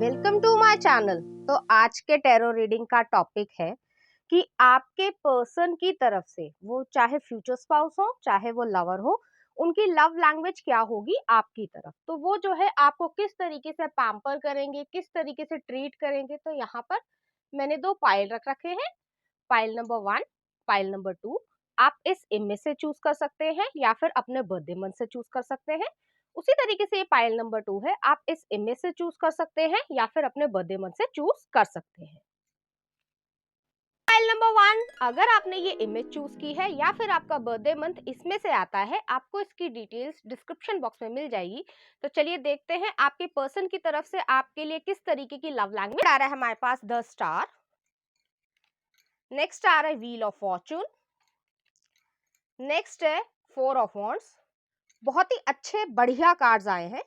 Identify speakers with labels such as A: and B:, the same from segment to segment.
A: Welcome to my channel. तो आज के टैरो रीडिंग का टॉपिक है कि आपके पर्सन की तरफ से, वो चाहे फ्यूचर स्पाउस हो चाहे वो लवर हो, उनकी लव लैंग्वेज क्या होगी आपकी तरफ। तो वो जो है आपको किस तरीके से पैम्पर करेंगे, किस तरीके से ट्रीट करेंगे। तो यहाँ पर मैंने दो पाइल रख रखे हैं, पाइल नंबर 1, पाइल नंबर 2। आप इस इमेज से चूज कर सकते हैं या फिर अपने बर्थडे मंथ से चूज कर सकते हैं। उसी तरीके से ये पाइल नंबर 2 है, आप इस इमेज से चूज कर सकते हैं या फिर अपने बर्थडे मंथ से चूज कर सकते हैं। पाइल नंबर 1, अगर आपने ये इमेज चूज की है या फिर आपका बर्थडे मंथ इसमें से आता है, आपको इसकी डिटेल्स डिस्क्रिप्शन बॉक्स में मिल जाएगी। तो चलिए देखते हैं आपके पर्सन की तरफ से आपके लिए किस तरीके की लव लैंग्वेज आ रहा है। हमारे पास द स्टार, नेक्स्ट आ रहा है व्हील ऑफ फॉर्चून, नेक्स्ट है 4 ऑफ वॉन्ड्स। बहुत ही अच्छे बढ़िया कार्ड्स आए हैं।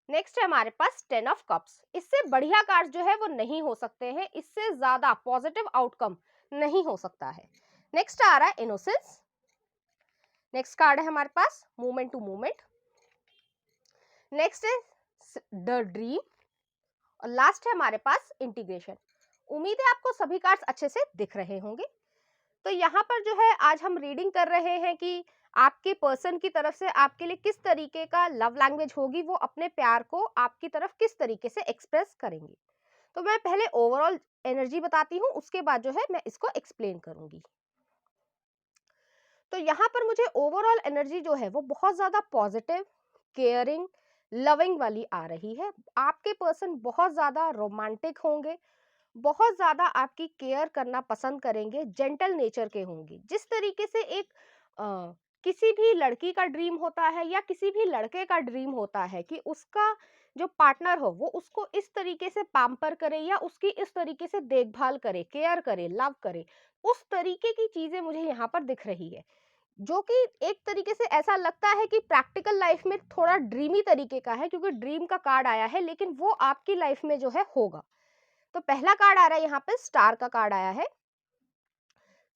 A: नेक्स्ट है हमारे पास 10 ऑफ कप्स। इससे बढ़िया कार्ड्स जो है वो नहीं हो सकते हैं, इससे ज्यादा पॉजिटिव आउटकम नहीं हो सकता है। नेक्स्ट आ रहा है इनोसेंस। नेक्स्ट कार्ड है हमारे पास मूवमेंट टू मूवमेंट। नेक्स्ट है द ड्रीम और लास्ट है हमारे पास इंटीग्रेशन। उम्मीद है आपको सभी कार्ड्स अच्छे से दिख रहे होंगे। तो यहाँ पर जो है आज हम रीडिंग कर रहे हैं कि आपके पर्सन की तरफ से आपके लिए किस तरीके का लव लैंग्वेज होगी, वो अपने प्यार को आपकी तरफ किस तरीके से एक्सप्रेस करेंगे। तो मैं पहले ओवरऑल एनर्जी बताती हूँ, उसके बाद जो है मैं इसको एक्सप्लेन करूंगी। तो यहाँ पर मुझे ओवरऑल एनर्जी जो है वो बहुत ज्यादा पॉजिटिव, केयरिंग, लविंग वाली आ रही है। आपके पर्सन बहुत ज्यादा रोमांटिक होंगे, बहुत ज्यादा आपकी केयर करना पसंद करेंगे, जेंटल नेचर के होंगे। जिस तरीके से एक किसी भी लड़की का ड्रीम होता है या किसी भी लड़के का ड्रीम होता है कि उसका जो पार्टनर हो वो उसको इस तरीके से पैम्पर करे या उसकी इस तरीके से देखभाल करे, केयर करे, लव करे, उस तरीके की चीजें मुझे यहाँ पर दिख रही है। जो कि एक तरीके से ऐसा लगता है कि प्रैक्टिकल लाइफ में थोड़ा ड्रीमी तरीके का है, क्योंकि ड्रीम का कार्ड आया है, लेकिन वो आपकी लाइफ में जो है होगा। तो पहला कार्ड आ रहा है यहाँ पे स्टार का कार्ड आया है।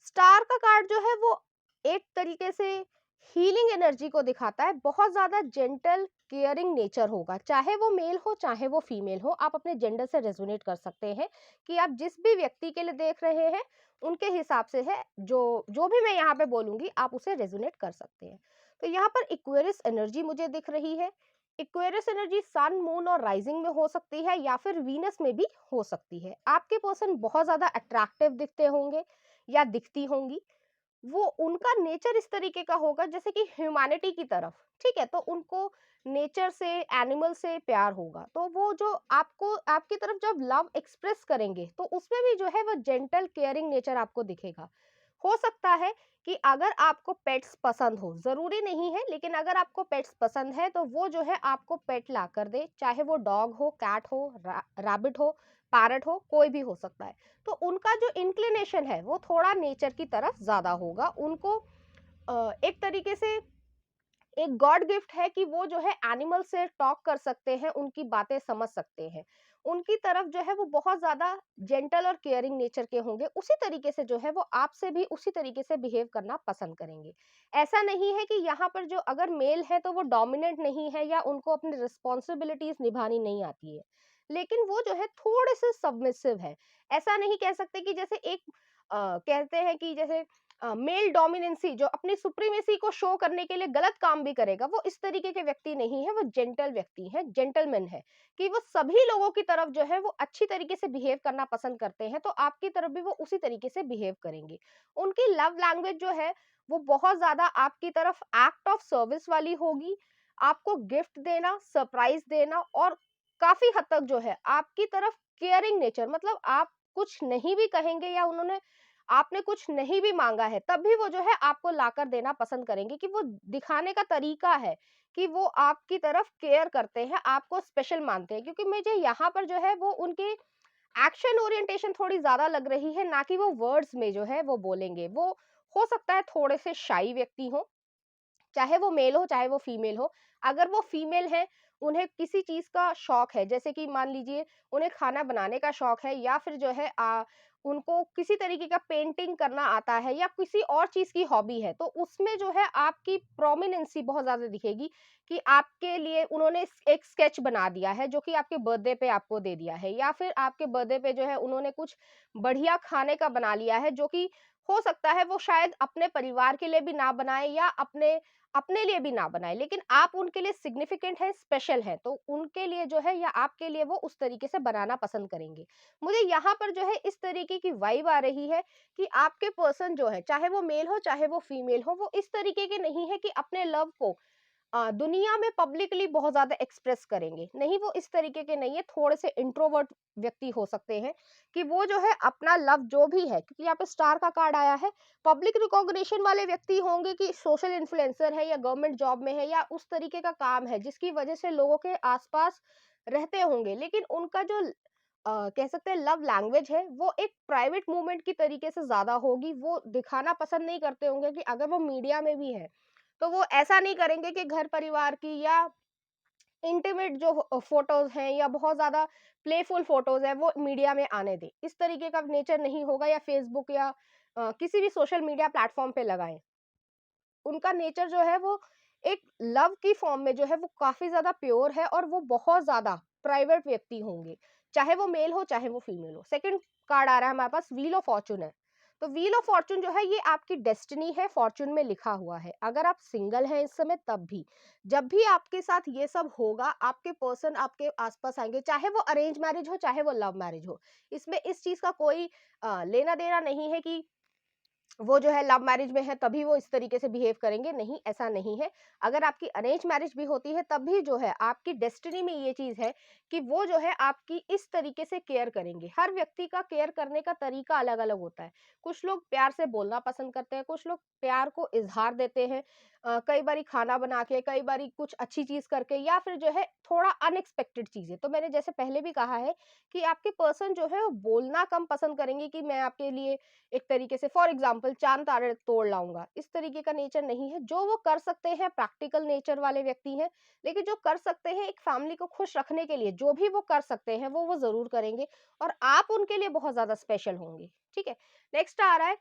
A: स्टार का कार्ड जो है वो एक तरीके से हीलिंग एनर्जी को दिखाता है। बहुत ज्यादा जेंटल केयरिंग नेचर होगा, चाहे वो मेल हो चाहे वो फीमेल हो। आप अपने जेंडर से रेजोनेट कर सकते हैं कि आप जिस भी व्यक्ति के लिए देख रहे हैं उनके हिसाब से है, जो जो भी मैं यहाँ पे बोलूंगी आप उसे रेजोनेट कर सकते हैं। तो यहाँ पर इक्वेरियस एनर्जी मुझे दिख रही है। इक्वेरियस एनर्जी सन, मून और राइजिंग में हो सकती है या फिर वीनस में भी हो सकती है। आपके पर्सन बहुत ज्यादा अट्रैक्टिव दिखते होंगे या दिखती होंगी। वो उनका नेचर इस तरीके का होगा जैसे कि ह्यूमैनिटी की तरफ, ठीक है, तो उनको नेचर से, एनिमल से प्यार होगा। तो वो जो आपको आपकी तरफ जब लव एक्सप्रेस करेंगे तो उसमें भी जो है वो जेंटल केयरिंग नेचर आपको दिखेगा। हो सकता है कि अगर आपको पेट्स पसंद हो, जरूरी नहीं है, लेकिन अगर आपको पेट्स पसंद है तो वो जो है आपको पेट ला कर दे, चाहे वो डॉग हो, कैट हो, रैबिट हो, पैरट हो, कोई भी हो सकता है। तो उनका जो इंक्लिनेशन है वो थोड़ा नेचर की तरफ ज्यादा होगा। उनको एक तरीके से एक गॉड गिफ्ट है कि वो जो है एनिमल से टॉक कर सकते हैं, उनकी बातें समझ सकते हैं। उनकी तरफ जो है वो बहुत ज्यादा जेंटल और केयरिंग नेचर के होंगे। उसी तरीके से जो है वो आपसे भी उसी तरीके से बिहेव करना पसंद करेंगे। ऐसा नहीं है कि यहाँ पर जो अगर मेल है तो वो डोमिनेंट नहीं है या उनको अपनी रिस्पॉन्सिबिलिटीज निभानी नहीं आती है, लेकिन वो जो है थोड़े से सबमिसिव है। ऐसा नहीं कह सकते कि जैसे एक कहते हैं कि जैसे मेल डोमिनेंसी, जो अपनी सुप्रीमेसी को शो करने के लिए गलत काम भी करेगा, वो इस तरीके के व्यक्ति नहीं है। वो जेंटल व्यक्ति है, जेंटलमैन है, कि वो सभी लोगों की तरफ जो है वो अच्छी तरीके से बिहेव करना पसंद करते हैं। तो आपकी तरफ भी वो उसी तरीके से बिहेव करेंगे। उनकी लव लैंग्वेज जो है वो बहुत ज्यादा आपकी तरफ एक्ट ऑफ सर्विस वाली होगी। आपको गिफ्ट देना, सरप्राइज देना, और काफी हद तक जो है आपकी तरफ केयरिंग नेचर, मतलब आप कुछ नहीं भी कहेंगे या उन्होंने आपने कुछ नहीं भी मांगा है तब भी वो जो है आपको लाकर देना पसंद करेंगे, कि वो दिखाने का तरीका है कि वो आपकी तरफ केयर करते हैं, आपको स्पेशल मानते हैं। क्योंकि मुझे यहाँ पर जो है वो उनके एक्शन ओरिएंटेशन थोड़ी ज्यादा लग रही है, ना कि वो वर्ड्स में जो है वो बोलेंगे। वो हो सकता है थोड़े से शाई व्यक्ति हो, चाहे वो मेल हो चाहे वो फीमेल हो। अगर वो फीमेल है, उन्हें किसी चीज का शौक है, जैसे कि मान लीजिए उन्हें खाना बनाने का शौक है, या फिर जो है उनको किसी तरीके का पेंटिंग करना आता है या किसी और चीज़ की हॉबी है, तो उसमें जो है आपकी प्रोमिनेंसी बहुत ज़्यादा दिखेगी कि आपके लिए उन्होंने एक स्केच बना दिया है जो कि आपके बर्थडे पे आपको दे दिया है, या फिर आपके बर्थडे पे जो है उन्होंने कुछ बढ़िया खाने का बना लिया है जो कि हो सकता है वो शायद अपने परिवार के लिए भी ना बनाए या अपने अपने लिए भी ना बनाए, लेकिन आप उनके लिए सिग्निफिकेंट है, स्पेशल है, तो उनके लिए जो है या आपके लिए वो उस तरीके से बनाना पसंद करेंगे। मुझे यहाँ पर जो है इस तरीके की वाइब आ रही है कि आपके पर्सन जो है, चाहे वो मेल हो चाहे वो फीमेल हो, वो इस तरीके के नहीं है कि अपने लव को दुनिया में पब्लिकली बहुत ज्यादा एक्सप्रेस करेंगे। नहीं, वो इस तरीके के नहीं है, थोड़े से इंट्रोवर्ट व्यक्ति हो सकते हैं कि वो जो है अपना लव जो भी है, क्योंकि यहाँ पे स्टार का कार्ड आया है, पब्लिक रिकॉग्निशन वाले व्यक्ति होंगे कि सोशल इन्फ्लुएंसर है या गवर्नमेंट जॉब में है या उस तरीके का काम है जिसकी वजह से लोगों के आसपास रहते होंगे, लेकिन उनका जो कह सकते हैं लव लैंग्वेज है वो एक प्राइवेट मूवमेंट की तरीके से ज्यादा होगी। वो दिखाना पसंद नहीं करते होंगे कि अगर वो मीडिया में भी है तो वो ऐसा नहीं करेंगे कि घर परिवार की या इंटीमेट जो फोटोज हैं या बहुत ज्यादा प्लेफुल फोटोज है वो मीडिया में आने दे। इस तरीके का नेचर नहीं होगा, या फेसबुक या किसी भी सोशल मीडिया प्लेटफॉर्म पे लगाएं। उनका नेचर जो है वो एक लव की फॉर्म में जो है वो काफी ज्यादा प्योर है और वो बहुत ज्यादा प्राइवेट व्यक्ति होंगे, चाहे वो मेल हो चाहे वो फीमेल हो। सेकंड कार्ड आ रहा है हमारे पास, व्हील ऑफ फॉर्चून है। तो व्हील ऑफ फॉर्चून जो है ये आपकी डेस्टिनी है, फॉर्चून में लिखा हुआ है। अगर आप सिंगल हैं इस समय तब भी, जब भी आपके साथ ये सब होगा, आपके पर्सन आपके आसपास आएंगे, चाहे वो अरेंज मैरिज हो चाहे वो लव मैरिज हो। इसमें इस चीज का कोई लेना देना नहीं है कि वो जो है लव मैरिज में है तभी वो इस तरीके से बिहेव करेंगे, नहीं, ऐसा नहीं है। अगर आपकी अरेंज मैरिज भी होती है तब भी जो है आपकी डेस्टिनी में ये चीज है कि वो जो है आपकी इस तरीके से केयर करेंगे। हर व्यक्ति का केयर करने का तरीका अलग अलग होता है। कुछ लोग प्यार से बोलना पसंद करते हैं, कुछ लोग प्यार को इजहार देते हैं, कई बारी खाना बना के, कई बारी कुछ अच्छी चीज करके, या फिर जो है थोड़ा अनएक्सपेक्टेड चीजें। तो मैंने जैसे पहले भी कहा है कि आपके पर्सन जो है वो बोलना कम पसंद करेंगे कि मैं आपके लिए एक तरीके से फॉर एग्जाम्पल चांद तारे तोड़ लाऊंगा, इस तरीके का नेचर नहीं है। जो वो कर सकते हैं प्रैक्टिकल नेचर वाले व्यक्ति हैं, लेकिन जो कर सकते हैं एक फैमिली को खुश रखने के लिए, जो भी वो कर सकते हैं वो जरूर करेंगे, और आप उनके लिए बहुत ज्यादा स्पेशल होंगे। ठीक है, नेक्स्ट आ रहा है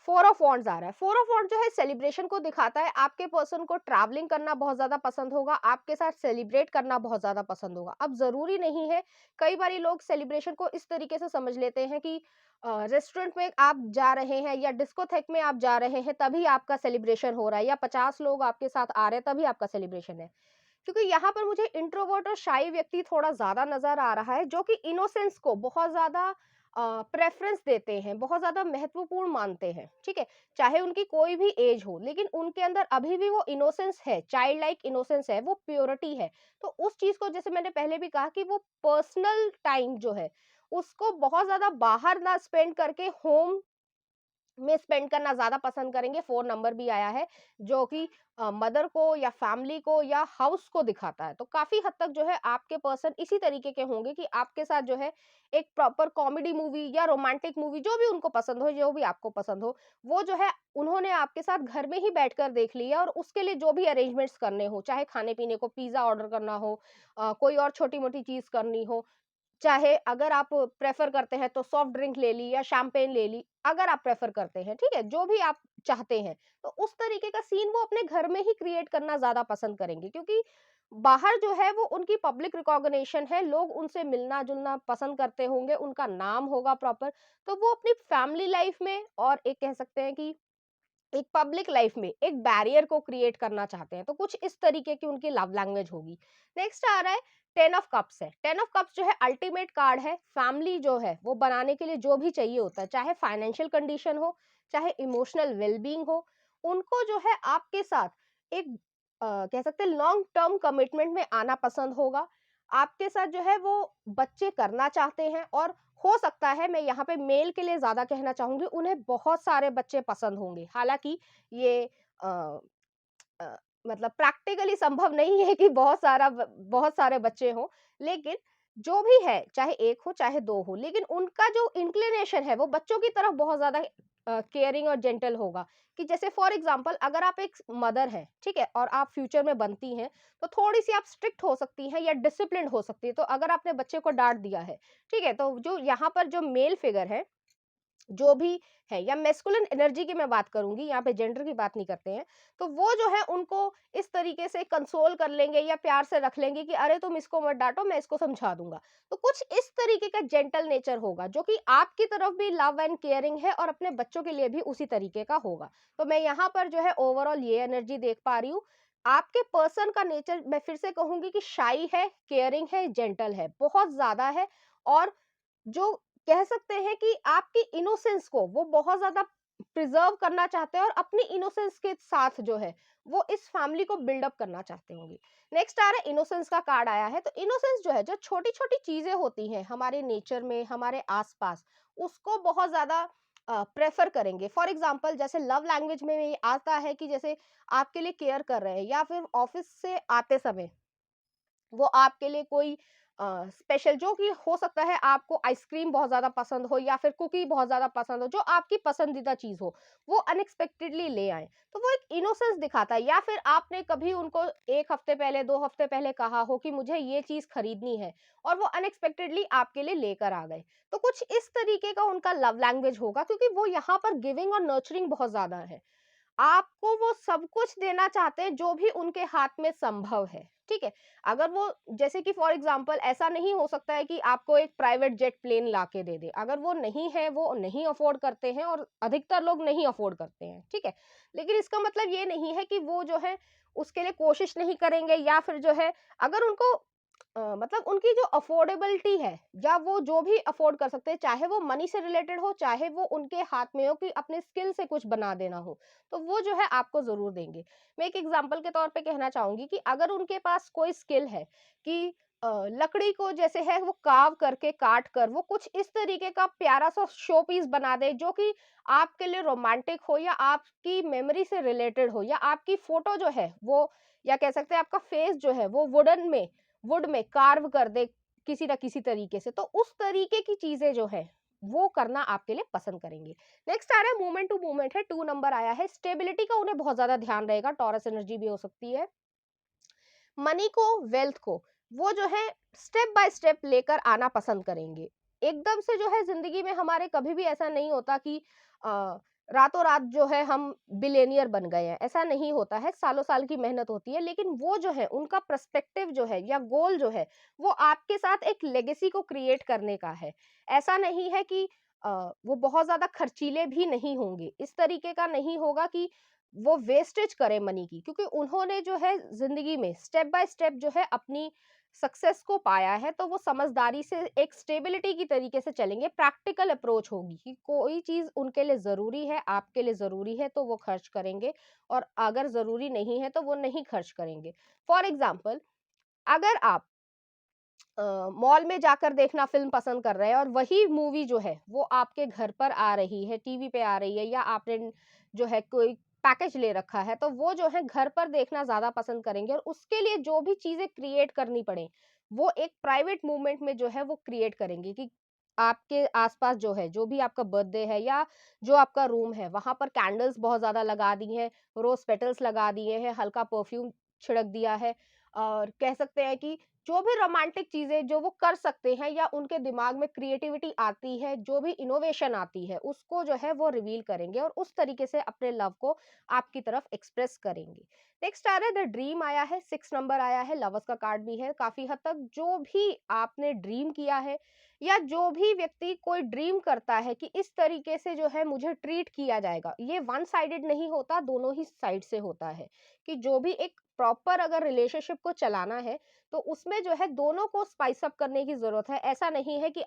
A: फोर ऑफ वॉन्ड्स आ रहा है। फोर ऑफ वॉन्ड जो है सेलिब्रेशन को दिखाता है। आपके पर्सन को ट्रैवलिंग करना बहुत ज्यादा पसंद होगा, आपके साथ सेलिब्रेट करना बहुत ज्यादा पसंद होगा। अब जरूरी नहीं है, कई बारी लोग सेलिब्रेशन को इस तरीके से समझ लेते हैं कि रेस्टोरेंट में आप जा रहे हैं या डिस्कोथेक में आप जा रहे हैं तभी आपका सेलिब्रेशन हो रहा है, या 50 लोग आपके साथ आ रहे हैं तभी आपका सेलिब्रेशन है। क्योंकि यहाँ पर मुझे इंट्रोवर्ट और शाई व्यक्ति थोड़ा ज्यादा नजर आ रहा है, जो कि इनोसेंस को बहुत ज्यादा प्रेफरेंस देते हैं, बहुत ज्यादा महत्वपूर्ण मानते हैं। ठीक है, चाहे उनकी कोई भी एज हो, लेकिन उनके अंदर अभी भी वो इनोसेंस है, चाइल्ड लाइक इनोसेंस है, वो प्योरिटी है। तो उस चीज को, जैसे मैंने पहले भी कहा कि वो पर्सनल टाइम जो है उसको बहुत ज्यादा बाहर ना स्पेंड करके होम में स्पेंड करना ज्यादा पसंद करेंगे। 4 नंबर भी आया है जो कि मदर को या फैमिली को या हाउस को दिखाता है। तो काफी हद तक जो है आपके पर्सन इसी तरीके के होंगे कि आपके साथ जो है एक प्रॉपर कॉमेडी मूवी या रोमांटिक मूवी, जो भी उनको पसंद हो, जो भी आपको पसंद हो, वो जो है उन्होंने आपके साथ घर में ही बैठकर देख लिया, और उसके लिए जो भी अरेंजमेंट्स करने हो, चाहे खाने पीने को पिज्जा ऑर्डर करना हो, कोई और छोटी मोटी चीज करनी हो, चाहे अगर आप प्रेफर करते हैं तो सॉफ्ट ड्रिंक ले ली या शैंपेन ले ली, अगर आप प्रेफर करते हैं, ठीक है, जो भी आप चाहते हैं, तो उस तरीके का सीन वो अपने घर में ही क्रिएट करना ज्यादा पसंद करेंगे। क्योंकि बाहर जो है वो उनकी पब्लिक रिकॉग्निशन है, लोग उनसे मिलना जुलना पसंद करते होंगे, उनका नाम होगा प्रॉपर, तो वो अपनी फैमिली लाइफ में और एक कह सकते हैं कि एक पब्लिक लाइफ में एक बैरियर को क्रिएट करना चाहते हैं। तो कुछ इस तरीके की उनकी लव लैंग्वेज होगी। नेक्स्ट आ रहा है टेन ऑफ कप्स है। टेन ऑफ कप्स जो है अल्टीमेट कार्ड है। फैमिली जो है वो बनाने के लिए जो भी चाहिए होता है, चाहे फाइनेंशियल कंडीशन हो, चाहे इमोशनल वेलबींग हो, उनको जो है आपके साथ एक कह सकते हैं लॉन्ग टर्म कमिटमेंट में आना पसंद होगा। आपके साथ जो है वो बच्चे करना चाहते हैं, और हो सकता है, मैं यहाँ पे मेल के लिए ज्यादा कहना चाहूंगी, उन्हें बहुत सारे बच्चे पसंद होंगे। हालांकि ये अ, अ, मतलब प्रैक्टिकली संभव नहीं है कि बहुत सारे बच्चे हों, लेकिन जो भी है, चाहे एक हो चाहे दो हो, लेकिन उनका जो इंक्लिनेशन है वो बच्चों की तरफ बहुत ज्यादा केयरिंग और जेंटल होगा। कि जैसे फॉर एग्जांपल अगर आप एक मदर हैं, ठीक है, और आप फ्यूचर में बनती हैं, तो थोड़ी सी आप स्ट्रिक्ट हो सकती हैं या डिसिप्लिन्ड हो सकती है। तो अगर आपने बच्चे को डांट दिया है, ठीक है, तो जो यहाँ पर जो मेल फिगर है जो भी है, या मैस्कुलिन एनर्जी की मैं बात करूंगी, यहाँ पे जेंडर की बात नहीं करते हैं, तो वो जो है उनको इस तरीके से कंसोल कर लेंगे या प्यार से रख लेंगे कि अरे तुम इसको मत डांटो, मैं इसको समझा दूंगा। तो कुछ इस तरीके का जेंटल नेचर होगा जो कि आपकी तरफ भी लव एंड केयरिंग है और अपने बच्चों के लिए भी उसी तरीके का होगा। तो मैं यहाँ पर जो है ओवरऑल ये एनर्जी देख पा रही हूँ। आपके पर्सन का नेचर मैं फिर से कहूंगी कि शाई है, केयरिंग है, जेंटल है, बहुत ज्यादा है। और जो कह सकते हैं कि आपकी इनोसेंस को वो बहुत ज्यादा प्रिजर्व करना चाहते हैं और अपनी इनोसेंस के साथ जो है वो इस फैमिली को बिल्डअप करना चाहते होंगे। नेक्स्ट आ रहा है इनोसेंस का कार्ड आया है। तो इनोसेंस जो है, जो छोटी छोटी चीजें होती हैं हमारे नेचर में, हमारे आसपास, उसको बहुत ज्यादा प्रेफर करेंगे। फॉर एग्जाम्पल जैसे लव लैंग्वेज में ये आता है कि जैसे आपके लिए केयर कर रहे हैं, या फिर ऑफिस से आते समय वो आपके लिए कोई स्पेशल, जो कि हो सकता है आपको आइसक्रीम बहुत ज़्यादा पसंद हो या फिर कुकी बहुत ज़्यादा पसंद हो, जो आपकी पसंदीदा चीज़ हो, वो अनएक्सपेक्टेडली ले आए, तो वो एक इनोसेंस दिखाता है। या फिर आपने कभी उनको 1 हफ्ते पहले, 2 हफ्ते पहले कहा हो कि मुझे ये चीज़ खरीदनी है, और वो अनएक्सपेक्टेडली आपके लिए लेकर आ गए। तो कुछ इस तरीके का उनका लव लैंग्वेज होगा, क्योंकि वो यहाँ पर गिविंग और नर्चरिंग बहुत ज़्यादा है। आपको वो सब कुछ देना चाहते हैं जो भी उनके हाथ में संभव है, ठीक है? अगर वो, जैसे कि फॉर एग्जांपल ऐसा नहीं हो सकता है कि आपको एक प्राइवेट जेट प्लेन लाके दे दे, अगर वो नहीं है, वो नहीं अफोर्ड करते हैं, और अधिकतर लोग नहीं अफोर्ड करते हैं, ठीक है? लेकिन इसका मतलब ये नहीं है कि वो जो है उसके लिए कोशिश नहीं करेंगे, या फिर जो है अगर उनको मतलब उनकी जो अफोर्डेबिलिटी है, या वो जो भी अफोर्ड कर सकते हैं, चाहे वो मनी से रिलेटेड हो, चाहे वो उनके हाथ में हो कि अपने स्किल से कुछ बना देना हो, तो वो जो है आपको ज़रूर देंगे। मैं एक एग्ज़ाम्पल के तौर पे कहना चाहूँगी कि अगर उनके पास कोई स्किल है कि लकड़ी को जैसे है वो कार्व करके, काट कर वो कुछ इस तरीके का प्यारा-सा शो पीस बना दे, जो कि आपके लिए रोमांटिक हो, या आपकी मेमोरी से रिलेटेड हो, या आपकी फ़ोटो जो है वो, या कह सकते हैं आपका फेस जो है वो वुड में कार्व कर दे किसी न किसी तरीके से, तो उस तरीके की चीज़ें जो है वो करना आपके लिए पसंद करेंगे। नेक्स्ट आ रहा है मूवमेंट टू मूवमेंट है, 2 नंबर आया है। स्टेबिलिटी का उन्हें बहुत ज़्यादा ध्यान रहेगा, टॉरस एनर्जी भी हो सकती है। मनी को, वेल्थ को वो जो है स्टेप बाय स्टेप लेकर आना पसंद करेंगे। एकदम से जो है ज़िंदगी में हमारे कभी भी ऐसा नहीं होता कि रातों रात जो है हम बिलियनियर बन गए हैं, ऐसा नहीं होता है, सालों साल की मेहनत होती है। लेकिन वो जो है उनका पर्सपेक्टिव जो है या गोल जो है, वो आपके साथ एक लेगेसी को क्रिएट करने का है। ऐसा नहीं है कि वो बहुत ज़्यादा खर्चीले भी नहीं होंगे, इस तरीके का नहीं होगा कि वो वेस्टेज करें मनी की, क्योंकि उन्होंने जो है जिंदगी में स्टेप बाय स्टेप जो है अपनी सक्सेस को पाया है, तो वो समझदारी से एक स्टेबिलिटी की तरीके से चलेंगे। प्रैक्टिकल अप्रोच होगी कि कोई चीज उनके लिए जरूरी है, आपके लिए जरूरी है, तो वो खर्च करेंगे, और अगर जरूरी नहीं है तो वो नहीं खर्च करेंगे। फॉर एग्जाम्पल, अगर आप मॉल में जाकर देखना फिल्म पसंद कर रहे हैं, और वही मूवी जो है वो आपके घर पर आ रही है, टीवी पे आ रही है, या आपने जो है कोई पैकेज ले रखा है, तो वो जो है घर पर देखना ज्यादा पसंद करेंगे, और उसके लिए जो भी चीजें क्रिएट करनी पड़े वो एक प्राइवेट मूवमेंट में जो है वो क्रिएट करेंगे। कि आपके आसपास जो है, जो भी आपका बर्थडे है या जो आपका रूम है, वहां पर कैंडल्स बहुत ज्यादा लगा दी हैं, रोज पेटल्स लगा दिए हैं, हल्का परफ्यूम छिड़क दिया है, और कह सकते हैं कि जो भी रोमांटिक चीजें जो वो कर सकते हैं, या उनके दिमाग में क्रिएटिविटी आती है, जो भी इनोवेशन आती है, उसको जो है वो रिवील करेंगे, और उस तरीके से अपने लव को आपकी तरफ एक्सप्रेस करेंगे। नेक्स्ट आ रहा है द ड्रीम आया है, 6 नंबर आया है, लवर्स का कार्ड भी है। काफी हद तक जो भी आपने ड्रीम किया है, या जो भी व्यक्ति कोई ड्रीम करता है कि इस तरीके से जो है मुझे ट्रीट किया जाएगा, ये वन साइडेड नहीं होता, दोनों ही साइड से होता है। कि जो भी एक प्रॉपर अगर रिलेशनशिप को चलाना है, तो उसमें जो है दोनों को स्पाइस अप करने की जरूरत है। ऐसा नहीं है कि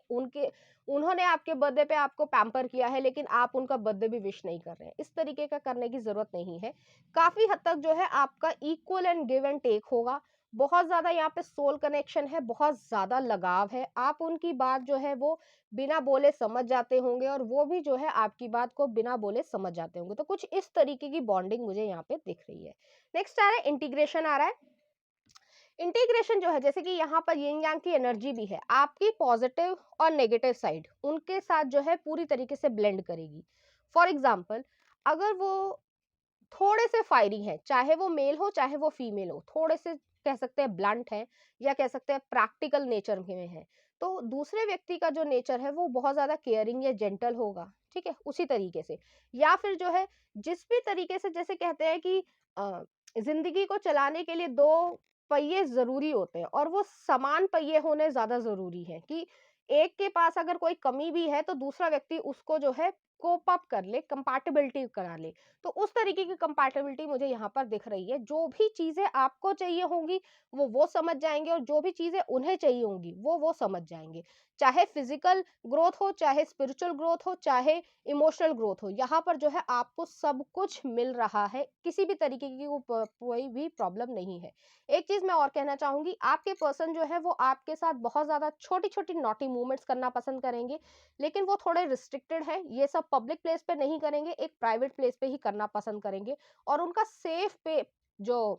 A: उन्होंने आपके बर्थडे पे आपको पैम्पर किया है, लेकिन आप उनका बर्थडे भी विश नहीं कर रहे हैं, इस तरीके का करने की जरूरत नहीं है। काफी हद तक जो है आपका equal and give and take होगा। बहुत ज्यादा यहाँ पे सोल कनेक्शन है, बहुत ज्यादा लगाव है, आप उनकी बात जो है वो बिना बोले समझ जाते होंगे, और वो भी जो है आपकी बात को बिना बोले समझ जाते होंगे। तो कुछ इस तरीके की बॉन्डिंग मुझे यहाँ पे दिख रही है। नेक्स्ट आ रहा है इंटीग्रेशन आ रहा है। इंटीग्रेशन जो है, जैसे कि यहाँ पर यिन यांग की एनर्जी भी है, आपकी पॉजिटिव और नेगेटिव साइड उनके साथ जो है पूरी तरीके से ब्लेंड करेगी। फॉर एग्जाम्पल, अगर वो थोड़े से फायरिंग है, चाहे वो मेल हो चाहे वो फीमेल हो, थोड़े से कह सकते हैं ब्लंट है, या कह सकते हैं प्रैक्टिकल नेचर में है। तो दूसरे व्यक्ति का जो नेचर है वो बहुत ज्यादा केयरिंग या जेंटल होगा, ठीक है, उसी तरीके से। या फिर जो है जिस भी तरीके से, जैसे कहते हैं कि जिंदगी को चलाने के लिए दो पहिए जरूरी होते हैं, और वो समान पहिए होने ज्यादा जरूरी है, कि एक के पास अगर कोई कमी भी है तो दूसरा व्यक्ति उसको जो है कोप अप कर ले, कंपैटिबिलिटी करा ले। तो उस तरीके की कंपैटिबिलिटी मुझे यहाँ पर दिख रही है। जो भी चीजें आपको चाहिए होंगी वो समझ जाएंगे, और जो भी चीजें उन्हें चाहिए होंगी वो समझ जाएंगे। चाहे फिजिकल ग्रोथ हो, चाहे स्पिरिचुअल ग्रोथ हो, चाहे इमोशनल ग्रोथ हो, यहाँ पर जो है आपको सब कुछ मिल रहा है, किसी भी तरीके की कोई भी प्रॉब्लम नहीं है। एक चीज मैं और कहना चाहूंगी, आपके पर्सन जो है वो आपके साथ बहुत ज्यादा छोटी छोटी नॉटी मूवमेंट्स करना पसंद करेंगे, लेकिन वो थोड़े रिस्ट्रिक्टेड है, ये सब पब्लिक प्लेस पे नहीं करेंगे, एक प्राइवेट प्लेस पे ही करना पसंद करेंगे। और उनका सेफ पे जो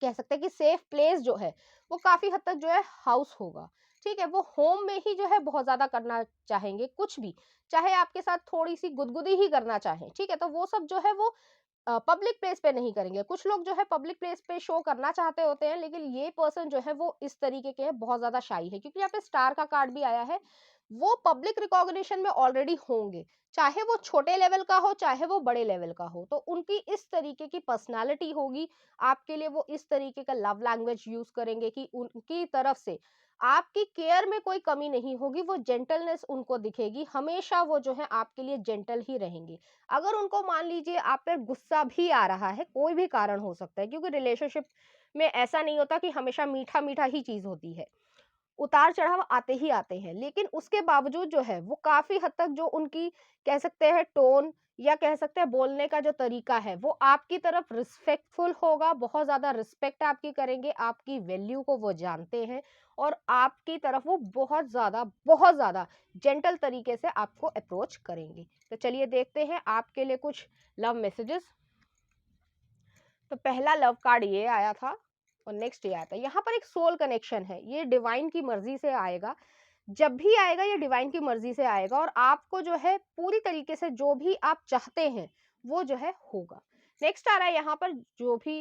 A: कह सकते हैं कि सेफ प्लेस जो है वो काफी हद तक जो है हाउस होगा, ठीक है। वो होम में ही जो है बहुत ज्यादा करना चाहेंगे कुछ भी, चाहे आपके साथ थोड़ी सी गुदगुदी ही करना चाहें, ठीक है। तो वो सब जो है वो पब्लिक प्लेस पे नहीं करेंगे। कुछ लोग जो है पब्लिक प्लेस पे शो करना चाहते होते हैं, लेकिन ये पर्सन जो है वो इस तरीके के हैं, बहुत ज्यादा शाई है, क्योंकि यहाँ पे स्टार का कार्ड भी आया है। वो पब्लिक रिकॉग्निशन में ऑलरेडी होंगे, चाहे वो छोटे लेवल का हो चाहे वो बड़े लेवल का हो। तो उनकी इस तरीके की पर्सनालिटी होगी आपके लिए, वो इस तरीके का लव लैंग्वेज यूज करेंगे कि उनकी तरफ से आपकी केयर में कोई कमी नहीं होगी, वो जेंटलनेस उनको दिखेगी, हमेशा वो जो है आपके लिए जेंटल ही रहेंगे। अगर उनको मान लीजिए आप पर गुस्सा भी आ रहा है, कोई भी कारण हो सकता है, क्योंकि रिलेशनशिप में ऐसा नहीं होता कि हमेशा मीठा मीठा ही चीज होती है, उतार चढ़ाव आते ही आते हैं, लेकिन उसके बावजूद जो है वो काफी हद तक जो उनकी कह सकते हैं टोन, या कह सकते हैं बोलने का जो तरीका है, वो आपकी तरफ रिस्पेक्टफुल होगा, बहुत ज्यादा रिस्पेक्ट आपकी करेंगे, आपकी वैल्यू को वो जानते हैं, और आपकी तरफ वो बहुत ज्यादा जेंटल तरीके से आपको अप्रोच करेंगे। तो चलिए देखते हैं आपके लिए कुछ लव मैसेजेस। तो पहला लव कार्ड ये आया था, और नेक्स्ट ये आया था। यहाँ पर एक सोल कनेक्शन है, ये डिवाइन की मर्जी से आएगा, जब भी आएगा ये डिवाइन की मर्जी से आएगा, और आपको जो है पूरी तरीके से जो भी आप चाहते हैं वो जो है होगा। नेक्स्ट आ रहा है यहाँ पर, जो भी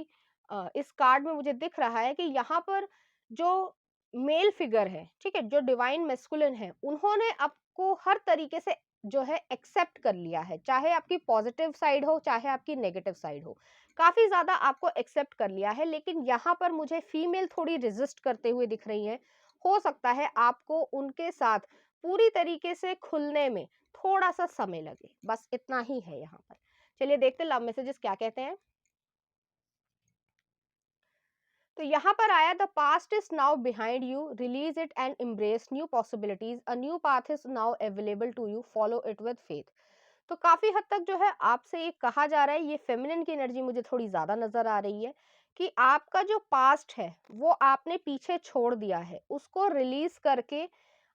A: इस कार्ड में मुझे दिख रहा है कि यहाँ पर जो मेल फिगर है, ठीक है, जो डिवाइन मेस्कुलिन है, उन्होंने आपको हर तरीके से जो है एक्सेप्ट कर लिया है, चाहे आपकी पॉजिटिव साइड हो चाहे आपकी नेगेटिव साइड हो, काफी ज्यादा आपको एक्सेप्ट कर लिया है। लेकिन यहाँ पर मुझे फीमेल थोड़ी रेजिस्ट करते हुए दिख रही है, हो सकता है आपको उनके साथ पूरी तरीके से खुलने में थोड़ा सा समय लगे, बस इतना ही है यहाँ पर। चलिए देखते हैं लव मैसेजेस क्या कहते हैं। तो यहाँ पर आया, the past is now behind you, release it and embrace new possibilities, a new path is now available to you, follow it with faith. तो काफी हद तक जो है आपसे ये कहा जा रहा है, ये फेमिनिन की एनर्जी मुझे थोड़ी ज्यादा नजर आ रही है, कि आपका जो पास्ट है वो आपने पीछे छोड़ दिया है, उसको रिलीज करके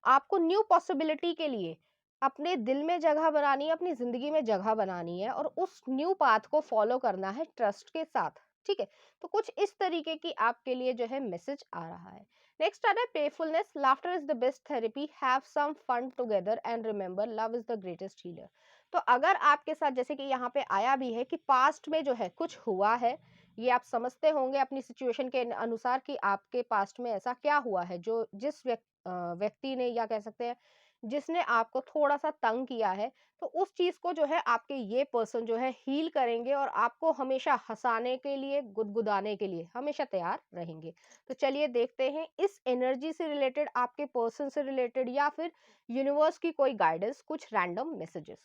A: आपको न्यू पॉसिबिलिटी के लिए अपने दिल में जगह बनानी है, अपनी जिंदगी में जगह बनानी है, और उस न्यू पाथ को फॉलो करना है ट्रस्ट के साथ, ठीक है। तो कुछ इस तरीके की आपके लिए जो है मैसेज आ रहा है। नेक्स्ट आ रहा है playfulness, laughter is the best therapy, have some fun together and remember love is the greatest healer. तो अगर आपके साथ, जैसे कि यहाँ पे आया भी है कि पास्ट में जो है कुछ हुआ है, ये आप समझते होंगे अपनी सिचुएशन के अनुसार कि आपके पास्ट में ऐसा क्या हुआ है, जो जिस व्यक्ति ने, या कह सकते हैं जिसने आपको थोड़ा सा तंग किया है, तो उस चीज को जो है आपके ये पर्सन जो है हील करेंगे, और आपको हमेशा हंसाने के लिए, गुदगुदाने के लिए हमेशा तैयार रहेंगे। तो चलिए देखते हैं इस एनर्जी से रिलेटेड, आपके पर्सन से रिलेटेड, या फिर यूनिवर्स की कोई गाइडेंस, कुछ रैंडम मैसेजेस।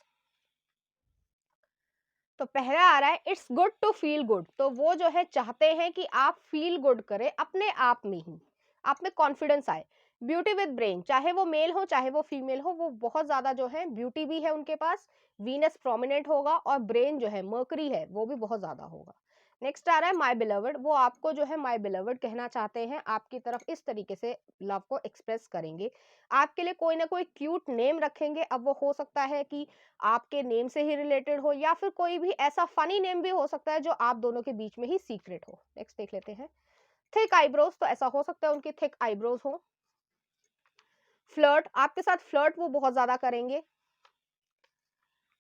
A: तो पहला आ रहा है, it's good to feel good. तो वो जो है चाहते हैं कि आप फील गुड करें अपने आप में ही, आप में कॉन्फिडेंस आए। ब्यूटी विद ब्रेन, चाहे वो मेल हो चाहे वो फीमेल हो, वो बहुत ज्यादा जो है ब्यूटी भी है उनके पास, वीनस प्रोमिनेंट होगा, और ब्रेन जो है मर्करी है वो भी बहुत ज्यादा होगा। नेक्स्ट आ रहा है माई बिलवर्ड, वो आपको जो है माई बिलवर्ड कहना चाहते हैं, आपकी तरफ इस तरीके से लव को एक्सप्रेस करेंगे, आपके लिए कोई ना कोई क्यूट नेम रखेंगे। अब वो हो सकता है कि आपके नेम से ही रिलेटेड हो, या फिर कोई भी ऐसा फनी नेम भी हो सकता है जो आप दोनों के बीच में ही सीक्रेट हो। नेक्स्ट देख लेते हैं, थिक आईब्रोज, तो ऐसा हो सकता है उनकी थिक आईब्रोज हो। फ्लर्ट, आपके साथ फ्लर्ट वो बहुत ज्यादा करेंगे।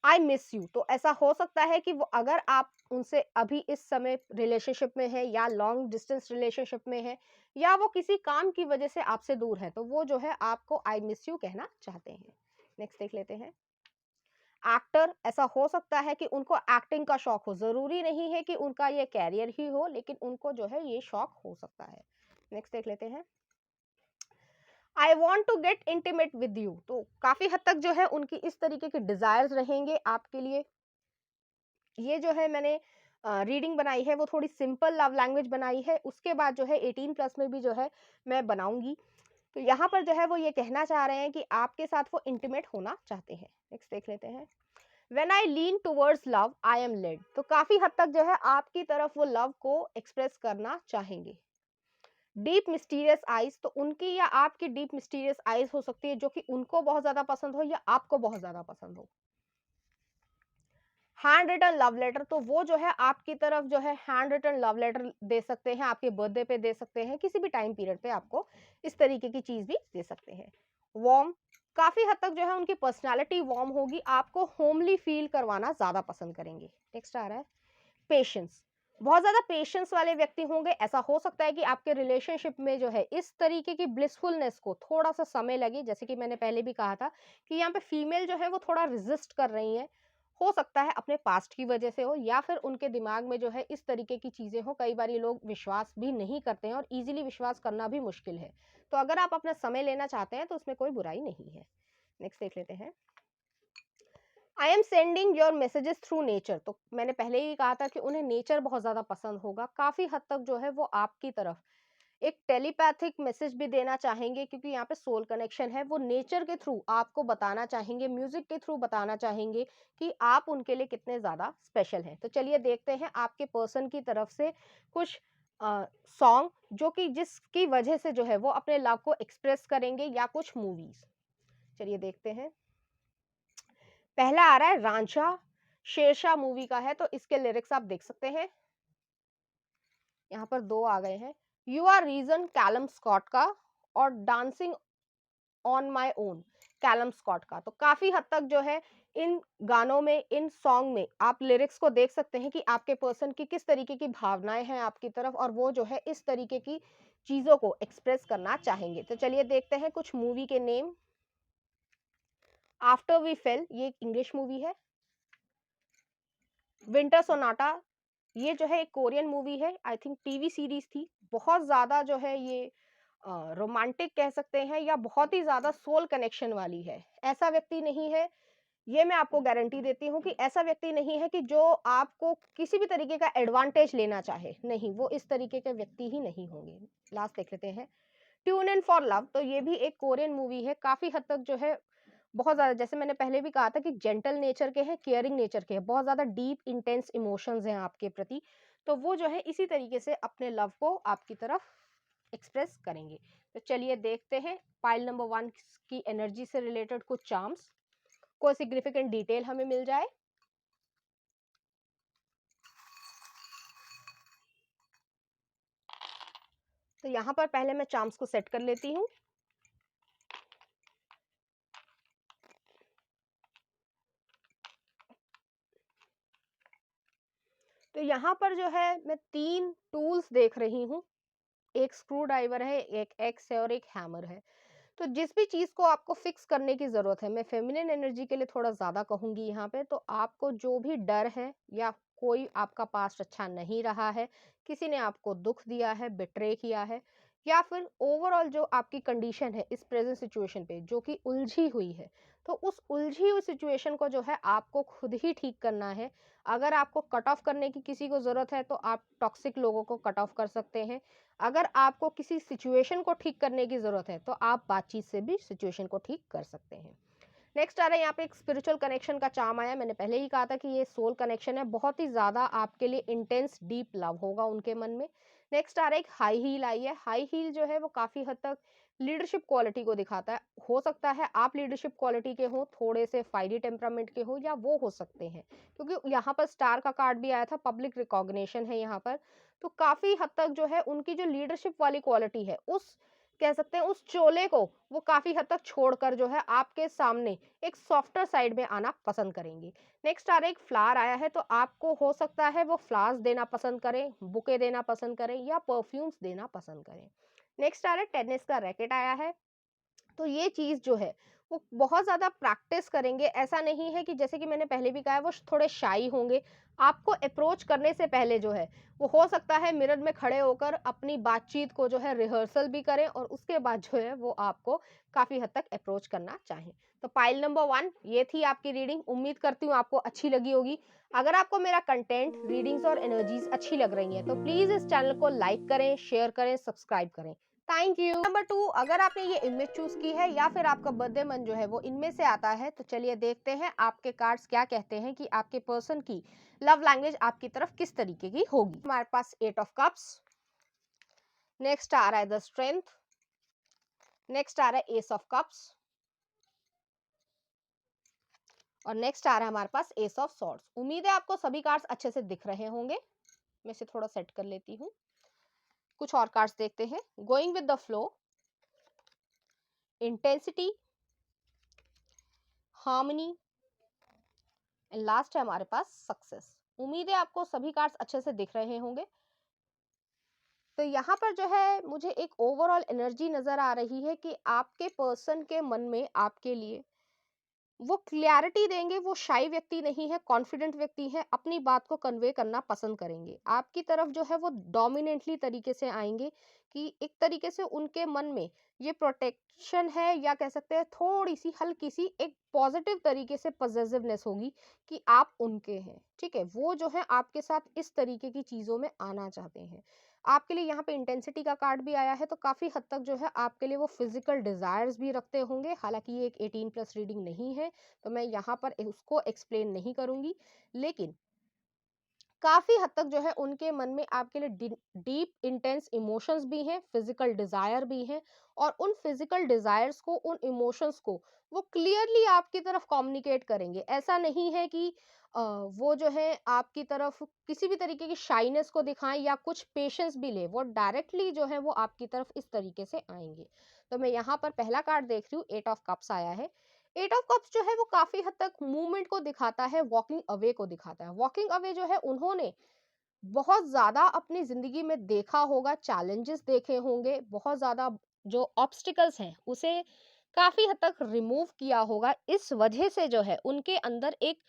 A: आई मिस यू, तो ऐसा हो सकता है कि वो, अगर आप उनसे अभी इस समय रिलेशनशिप में है या लॉन्ग डिस्टेंस रिलेशनशिप में है या वो किसी काम की वजह से आपसे दूर है, तो वो जो है आपको आई मिस यू कहना चाहते हैं। नेक्स्ट देख लेते हैं। एक्टर, ऐसा हो सकता है कि उनको एक्टिंग का शौक हो, जरूरी नहीं है कि उनका ये कैरियर ही हो, लेकिन उनको जो है ये शौक हो सकता है। नेक्स्ट देख लेते हैं। I want to get intimate with you, तो काफी हद तक जो है उनकी इस तरीके के डिजायर्स रहेंगे आपके लिए। ये जो है मैंने रीडिंग बनाई है वो थोड़ी सिंपल लव लैंग्वेज बनाई है, उसके बाद जो है 18+ में भी जो है मैं बनाऊंगी। तो यहाँ पर जो है वो ये कहना चाह रहे हैं कि आपके साथ वो इंटीमेट होना चाहते हैं। नेक्स्ट देख लेते हैं। When I lean towards love, I am led, तो काफी हद तक जो है आपकी तरफ वो लव को एक्सप्रेस करना चाहेंगे। डीप मिस्टीरियस आइज, तो उनकी या आपकी डीप मिस्टीरियस आइज हो सकती है जो कि उनको बहुत ज्यादा पसंद हो या आपको बहुत ज्यादा पसंद हो। हैंड रिटन लव लेटर, तो वो जो है आपकी तरफ जो है हैंड रिटन लव लेटर दे सकते हैं, आपके बर्थडे पे दे सकते हैं, किसी भी टाइम पीरियड पे आपको इस तरीके की चीज भी दे सकते हैं। वार्म, काफी हद तक जो है उनकी पर्सनालिटी वार्म होगी, आपको होमली फील करवाना ज्यादा पसंद करेंगे। नेक्स्ट आ रहा है पेशेंस, बहुत ज्यादा पेशेंस वाले व्यक्ति होंगे। ऐसा हो सकता है कि आपके रिलेशनशिप में जो है इस तरीके की ब्लिसफुलनेस को थोड़ा सा समय लगे, जैसे कि मैंने पहले भी कहा था कि यहाँ पे फीमेल जो है वो थोड़ा रेजिस्ट कर रही है। हो सकता है अपने पास्ट की वजह से हो या फिर उनके दिमाग में जो है इस तरीके की चीजें हो। कई बार ये लोग विश्वास भी नहीं करते हैं और इजीली विश्वास करना भी मुश्किल है। तो अगर आप अपना समय लेना चाहते हैं तो उसमें कोई बुराई नहीं है। नेक्स्ट देख लेते हैं। I am sending your messages through nature, तो मैंने पहले ही कहा था कि उन्हें नेचर बहुत ज्यादा पसंद होगा। काफी हद तक जो है वो आपकी तरफ एक टेलीपैथिक मैसेज भी देना चाहेंगे, क्योंकि यहाँ पे सोल कनेक्शन है। वो नेचर के थ्रू आपको बताना चाहेंगे, म्यूजिक के थ्रू बताना चाहेंगे कि आप उनके लिए कितने ज्यादा स्पेशल हैं। तो चलिए देखते हैं आपके पर्सन की तरफ से कुछ सॉन्ग जो कि जिसकी वजह से जो है वो अपने लव को एक्सप्रेस करेंगे, या कुछ मूवीज। चलिए देखते हैं। पहला आ रहा है रांझा, शेरशाह मूवी का है, तो इसके लिरिक्स आप देख सकते हैं। यहाँ पर दो आ गए हैं, you are reason Calum Scott का, और dancing on my own Calum Scott का। तो काफी हद तक जो है इन गानों में, इन सॉन्ग में आप लिरिक्स को देख सकते हैं कि आपके पर्सन की किस तरीके की भावनाएं हैं आपकी तरफ, और वो जो है इस तरीके की चीजों को एक्सप्रेस करना चाहेंगे। तो चलिए देखते हैं कुछ मूवी के नेम। आफ्टर वी फेल, ये एक इंग्लिश मूवी है। विंटर सोनाटा, ये जो है एक कोरियन मूवी है, आई थिंक टीवी सीरीज थी। बहुत ज्यादा जो है ये रोमांटिक कह सकते हैं, या बहुत ही ज्यादा सोल कनेक्शन वाली है। ऐसा व्यक्ति नहीं है, ये मैं आपको गारंटी देती हूँ कि ऐसा व्यक्ति नहीं है कि जो आपको किसी भी तरीके का एडवांटेज लेना चाहे, नहीं, वो इस तरीके के व्यक्ति ही नहीं होंगे। लास्ट देख लेते हैं। ट्यून इन फॉर लव, तो ये भी एक कोरियन मूवी है। काफी हद तक जो है बहुत ज्यादा, जैसे मैंने पहले भी कहा था कि जेंटल नेचर के हैं, केयरिंग नेचर के हैं, बहुत ज्यादा डीप इंटेंस इमोशंस हैं आपके प्रति। तो वो जो है इसी तरीके से अपने लव को आपकी तरफ एक्सप्रेस करेंगे। तो चलिए देखते हैं पाइल नंबर 1 की एनर्जी से रिलेटेड कुछ चार्म्स, कोई सिग्निफिकेंट डिटेल हमें मिल जाए। तो यहाँ पर पहले मैं चार्म्स को सेट कर लेती हूँ। तो यहाँ पर जो है मैं 3 टूल्स देख रही हूँ, एक स्क्रू ड्राइवर है, एक एक्स है और एक हैमर है। तो जिस भी चीज को आपको फिक्स करने की जरूरत है, मैं फेमिनिन एनर्जी के लिए थोड़ा ज्यादा कहूंगी यहाँ पे, तो आपको जो भी डर है, या कोई आपका पास्ट अच्छा नहीं रहा है, किसी ने आपको दुख दिया है, बिट्रे किया है, या फिर ओवरऑल जो आपकी कंडीशन है इस प्रेजेंट सिचुएशन पे जो कि उलझी हुई है, तो उस उलझी हुई सिचुएशन को जो है आपको खुद ही ठीक करना है। अगर आपको कट ऑफ करने की किसी को जरूरत है तो आप टॉक्सिक लोगों को कट ऑफ कर सकते हैं। अगर आपको किसी सिचुएशन को ठीक करने की जरूरत है तो आप बातचीत से भी सिचुएशन को ठीक कर सकते हैं। नेक्स्ट आ रहा है यहाँ पे एक स्पिरिचुअल कनेक्शन का चार्म आया। मैंने पहले ही कहा था कि ये सोल कनेक्शन है, बहुत ही ज्यादा आपके लिए इंटेंस डीप लव होगा उनके मन में। नेक्स्ट आ रहा है एक हाई हील आई है। हाई हील जो है वो काफी हद तक लीडरशिप क्वालिटी को दिखाता है। हो सकता है आप लीडरशिप क्वालिटी के हो, थोड़े से फाइरी टेम्परामेंट के हो, या वो हो सकते हैं, क्योंकि यहाँ पर स्टार का कार्ड भी आया था, पब्लिक रिकॉग्निशन है यहाँ पर। तो काफी हद तक जो है उनकी जो लीडरशिप वाली क्वालिटी है उस कह सकते हैं उस चोले को वो काफ़ी हद तक छोड़कर जो है आपके सामने एक सॉफ्टर साइड में आना पसंद करेंगी। नेक्स्ट आ रहा है एक फ्लावर आया है, तो आपको हो सकता है वो फ्लावर्स देना पसंद करें, बुके देना पसंद करें या परफ्यूम्स देना पसंद करें। नेक्स्ट आ रहा है टेनिस का रैकेट आया है, तो ये चीज़ जो है वो बहुत ज़्यादा प्रैक्टिस करेंगे। ऐसा नहीं है कि जैसे कि मैंने पहले भी कहा है वो थोड़े शाई होंगे। आपको अप्रोच करने से पहले जो है वो हो सकता है मिरर में खड़े होकर अपनी बातचीत को जो है रिहर्सल भी करें और उसके बाद जो है वो आपको काफ़ी हद तक अप्रोच करना चाहें। तो पाइल नंबर 1 ये थी आपकी रीडिंग। उम्मीद करती हूँ आपको अच्छी लगी होगी। अगर आपको मेरा कंटेंट, रीडिंग्स और एनर्जीज अच्छी लग रही हैं तो प्लीज़ इस चैनल को लाइक करें, शेयर करें, सब्सक्राइब करें। Thank you. नंबर 2, अगर आपने ये इमेज चूज की है या फिर आपका बर्थडे मंथ जो है वो इनमें से आता है, तो चलिए देखते हैं आपके कार्ड्स क्या कहते हैं कि आपके पर्सन की लव लैंग्वेज आपकी तरफ किस तरीके की होगी। हमारे पास 8 ऑफ कप्स, नेक्स्ट आ रहा है द स्ट्रेंथ, नेक्स्ट आ रहा है एस ऑफ कप्स और नेक्स्ट आ रहा है हमारे पास एस ऑफ सॉर्ड्स। उम्मीद है आपको सभी कार्ड्स अच्छे से दिख रहे होंगे। मैं इसे थोड़ा सेट कर लेती हूँ। कुछ और कार्ड्स देखते हैं। Going with the flow, intensity, harmony and last है हमारे पास सक्सेस। उम्मीद है आपको सभी कार्ड्स अच्छे से दिख रहे होंगे। तो यहाँ पर जो है मुझे एक ओवरऑल एनर्जी नजर आ रही है कि आपके पर्सन के मन में आपके लिए वो क्लैरिटी देंगे। वो शाई व्यक्ति नहीं है, कॉन्फिडेंट व्यक्ति है, अपनी बात को कन्वे करना पसंद करेंगे। आपकी तरफ जो है वो डोमिनेंटली तरीके से आएंगे कि एक तरीके से उनके मन में ये प्रोटेक्शन है या कह सकते हैं थोड़ी सी हल्की सी एक पॉजिटिव तरीके से पॉजिटिवनेस होगी कि आप उनके हैं। ठीक है, वो जो है आपके साथ इस तरीके की चीजों में आना चाहते हैं। आपके लिए यहाँ पे इंटेंसिटी का कार्ड भी आया है, तो काफी हद तक जो है आपके लिए वो फिजिकल डिजायर्स भी रखते होंगे। हालांकि ये एक 18+ रीडिंग नहीं है, तो मैं यहाँ पर उसको एक्सप्लेन नहीं करूंगी, लेकिन काफी हद तक जो है उनके मन में आपके लिए डीप इंटेंस इमोशंस भी हैं, फिजिकल डिजायर भी हैं, और उन फिजिकल डिजायर्स को, उन इमोशंस को वो क्लियरली आपकी तरफ कम्युनिकेट करेंगे। ऐसा नहीं है कि वो जो है आपकी तरफ किसी भी तरीके की शाइनेस को दिखाएं या कुछ पेशेंस भी ले, वो डायरेक्टली जो है वो आपकी तरफ इस तरीके से आएंगे। तो मैं यहाँ पर पहला कार्ड देख रही हूँ, 8 ऑफ कप्स आया है। 8 ऑफ कप्स जो है वो काफी हद तक मूवमेंट को दिखाता है, वॉकिंग अवे को दिखाता है। वॉकिंग अवे जो है उन्होंने बहुत ज्यादा अपनी जिंदगी में देखा होगा, चैलेंजेस देखे होंगे, बहुत ज्यादा जो ऑब्स्टिकल्स हैं उसे काफी हद तक रिमूव किया होगा। इस वजह से जो है उनके अंदर एक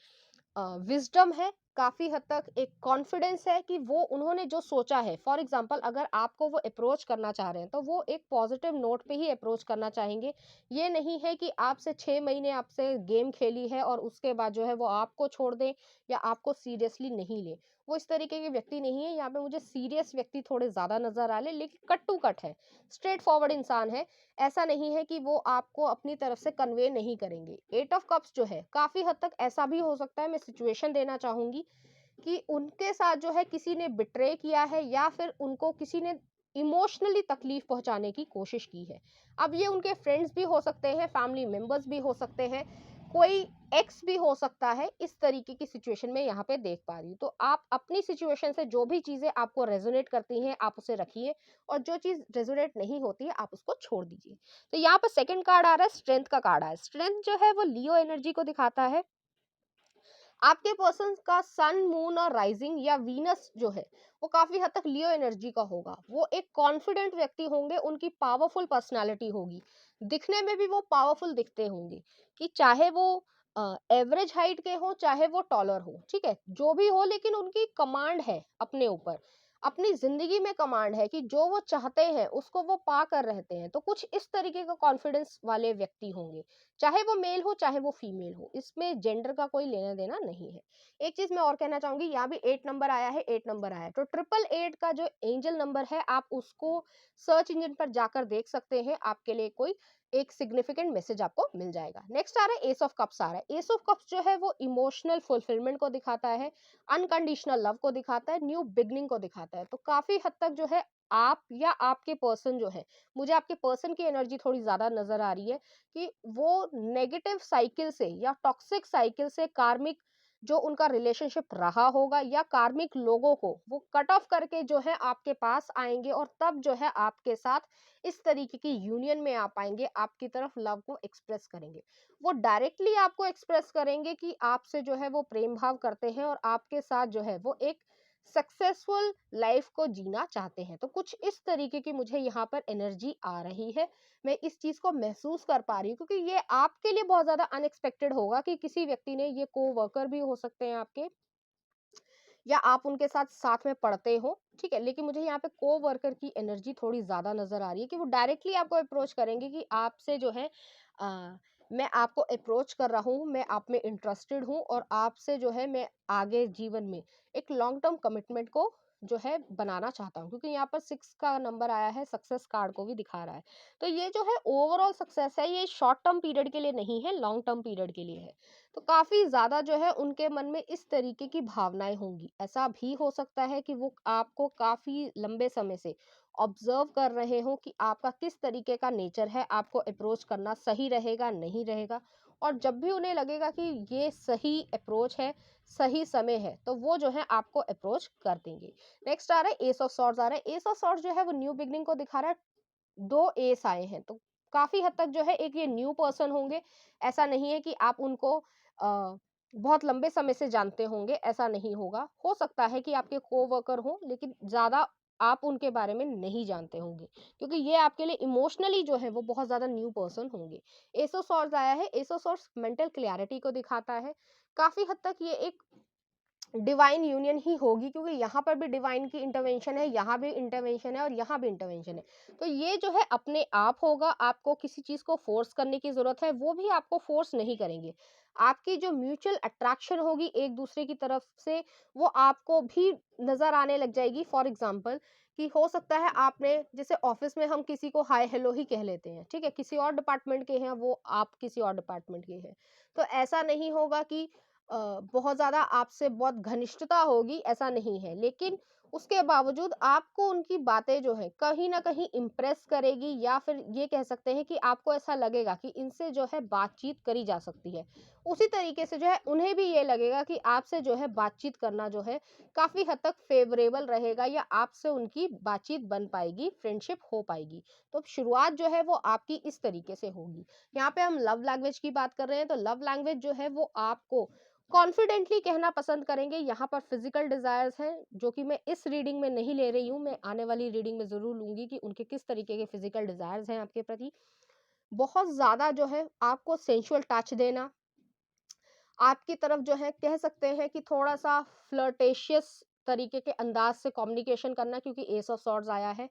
A: विजडम है, काफी हद तक एक कॉन्फिडेंस है कि वो उन्होंने जो सोचा है। फॉर एग्जांपल अगर आपको वो अप्रोच करना चाह रहे हैं तो वो एक पॉजिटिव नोट पे ही अप्रोच करना चाहेंगे। ये नहीं है कि आपसे 6 महीने आपसे गेम खेली है और उसके बाद जो है वो आपको छोड़ दें या आपको सीरियसली नहीं ले। वो इस तरीके के व्यक्ति नहीं है। यहाँ पे मुझे सीरियस व्यक्ति थोड़े ज्यादा नजर आ रहे, लेकिन कट टू कट है, स्ट्रेट फॉरवर्ड इंसान है। ऐसा नहीं है कि वो आपको अपनी तरफ से कन्वे नहीं करेंगे। 8 ऑफ कप्स जो है काफी हद तक ऐसा भी हो सकता है, मैं सिचुएशन देना चाहूंगी कि उनके साथ जो है किसी ने बिट्रे किया है या फिर उनको किसी ने इमोशनली तकलीफ पहुंचाने की कोशिश की है। अब ये उनके फ्रेंड्स भी हो सकते हैं, फैमिली मेंबर्स भी हो सकते हैं, कोई एक्स भी हो सकता है। इस तरीके की सिचुएशन में यहाँ पे देख पा रही हूँ। तो आप अपनी सिचुएशन से जो भी चीजें आपको रेजोनेट करती हैं आप उसे रखिए, और जो चीज रेजोनेट नहीं होती है आप उसको छोड़ दीजिए। तो यहाँ पर सेकंड कार्ड आ रहा है, स्ट्रेंथ का कार्ड आया है। स्ट्रेंथ जो है वो लियो एनर्जी को दिखाता है। आपके पर्सन का सन, मून और राइजिंग या वीनस जो है वो काफी हद तक लियो एनर्जी का होगा। वो एक कॉन्फिडेंट व्यक्ति होंगे, उनकी पावरफुल पर्सनालिटी होगी, दिखने में भी वो पावरफुल दिखते होंगे कि चाहे वो एवरेज हाइट के हो चाहे वो टॉलर हो, ठीक है, जो भी हो, लेकिन उनकी कमांड है अपने ऊपर, अपनी जिंदगी में कमांड है कि जो वो चाहते हैं उसको वो पा कर रहते हैं। तो कुछ इस तरीके का कॉन्फिडेंस वाले व्यक्ति होंगे, चाहे वो मेल हो चाहे वो फीमेल हो, इसमें जेंडर का कोई लेना देना नहीं है। एक चीज मैं और कहना चाहूंगी, यहाँ भी 8 नंबर आया है, 8 नंबर आया है, तो 888 का जो एंजल नंबर है आप उसको सर्च इंजन पर जाकर देख सकते हैं, आपके लिए कोई एक सिग्निफिकेंट मैसेज आपको मिल जाएगा। नेक्स्ट आ रहा है एस ऑफ कप्स आ रहा है। एस ऑफ कप्स जो है वो इमोशनल फुलफिलमेंट को दिखाता है, अनकंडीशनल लव को दिखाता है, न्यू बिगनिंग को दिखाता है। तो काफी हद तक जो है आप या आपके पर्सन जो है, मुझे आपके पर्सन की एनर्जी थोड़ी ज्यादा नजर आ रही है कि वो नेगेटिव साइकिल से या टॉक्सिक साइकिल से, कार्मिक जो उनका रिलेशनशिप रहा होगा, या कार्मिक लोगों को वो कट ऑफ करके जो है आपके पास आएंगे, और तब जो है आपके साथ इस तरीके की यूनियन में आ पाएंगे, आपकी तरफ लव को एक्सप्रेस करेंगे। वो डायरेक्टली आपको एक्सप्रेस करेंगे कि आपसे जो है वो प्रेम भाव करते हैं, और आपके साथ जो है वो एक सक्सेसफुल लाइफ को जीना चाहते हैं। तो कुछ इस तरीके की मुझे यहाँ पर एनर्जी आ रही है, मैं इस चीज को महसूस कर पा रही हूँ, क्योंकि ये आपके लिए बहुत ज्यादा अनएक्सपेक्टेड होगा कि किसी व्यक्ति ने, ये को वर्कर भी हो सकते हैं आपके, या आप उनके साथ साथ में पढ़ते हो, ठीक है, लेकिन मुझे यहाँ पे को वर्कर की एनर्जी थोड़ी ज्यादा नजर आ रही है, कि वो डायरेक्टली आपको अप्रोच करेंगे कि आपसे जो है मैं आपको अप्रोच कर रहा हूँ, मैं आप में इंटरेस्टेड हूँ, और आपसे जो है मैं आगे जीवन में एक लॉन्ग टर्म कमिटमेंट को जो है बनाना चाहता हूँ, क्योंकि यहाँ पर 6 का नंबर आया है, सक्सेस कार्ड को भी दिखा रहा है। तो ये जो है ओवरऑल सक्सेस है, ये शॉर्ट टर्म पीरियड के लिए नहीं है, लॉन्ग टर्म पीरियड के लिए है। तो काफी ज्यादा जो है उनके मन में इस तरीके की भावनाएं होंगी। ऐसा भी हो सकता है कि वो आपको काफी लंबे समय से ऑब्जर्व कर रहे हो कि आपका किस तरीके का नेचर है, आपको अप्रोच करना सही रहेगा नहीं रहेगा, और जब भी उन्हें लगेगा कि ये सही अप्रोच है, सही समय है, तो वो जो है आपको अप्रोच कर देंगे। नेक्स्ट आ रहा है एस ऑफ सॉर्ड्स आ रहा है। एस ऑफ सॉर्ड्स जो है वो न्यू बिगनिंग को दिखा रहा है। 2 एस आए हैं, तो काफी हद तक जो है एक ये न्यू पर्सन होंगे। ऐसा नहीं है कि आप उनको बहुत लंबे समय से जानते होंगे, ऐसा नहीं होगा। हो सकता है कि आपके कोवर्कर हो, लेकिन ज्यादा आप उनके बारे में नहीं जानते होंगे, क्योंकि ये आपके लिए इमोशनली जो है वो बहुत ज्यादा न्यू पर्सन होंगे। एस ऑफ सॉर्ड्स आया है। S of swords mental clarity को दिखाता है। काफी हद तक ये एक डिवाइन यूनियन ही होगी, क्योंकि यहाँ पर भी डिवाइन की इंटरवेंशन है, यहाँ भी इंटरवेंशन है, और यहाँ भी इंटरवेंशन है। तो ये जो है अपने आप होगा, आपको किसी चीज को फोर्स करने की जरूरत है, वो भी आपको फोर्स नहीं करेंगे। आपकी जो म्यूचुअल अट्रैक्शन होगी एक दूसरे की तरफ से, वो आपको भी नजर आने लग जाएगी। फॉर एग्जाम्पल, कि हो सकता है आपने, जैसे ऑफिस में हम किसी को हाय हेलो ही कह लेते हैं, ठीक है, किसी और डिपार्टमेंट के हैं वो, आप किसी और डिपार्टमेंट के हैं, तो ऐसा नहीं होगा कि बहुत ज़्यादा आपसे बहुत घनिष्ठता होगी, ऐसा नहीं है। लेकिन उसके बावजूद आपको उनकी बातें जो है कहीं न कहीं इम्प्रेस करेगी, या फिर ये कह सकते हैं कि आपको ऐसा लगेगा कि इनसे जो है बातचीत करी जा सकती है। उसी तरीके से जो है उन्हें भी ये लगेगा कि आपसे जो है बातचीत करना जो है काफ़ी हद तक फ़ेवरेबल रहेगा, या आपसे उनकी बातचीत बन पाएगी, फ्रेंडशिप हो पाएगी। तो शुरुआत जो है वो आपकी इस तरीके से होगी। यहाँ पे हम लव लैंग्वेज की बात कर रहे हैं, तो लव लैंग्वेज जो है वो आपको कॉन्फिडेंटली कहना पसंद करेंगे। यहाँ पर फिजिकल डिजायर्स हैं, जो कि मैं इस रीडिंग में नहीं ले रही हूँ, मैं आने वाली रीडिंग में जरूर लूंगी कि उनके किस तरीके के फिजिकल डिजायर्स हैं आपके प्रति। बहुत ज्यादा जो है आपको सेंशुअल टच देना, आपकी तरफ जो है कह सकते हैं कि थोड़ा सा फ्लर्टेशियस तरीके के अंदाज से कम्युनिकेशन करना, क्योंकि एस ऑफ सॉर्ड्स आया है।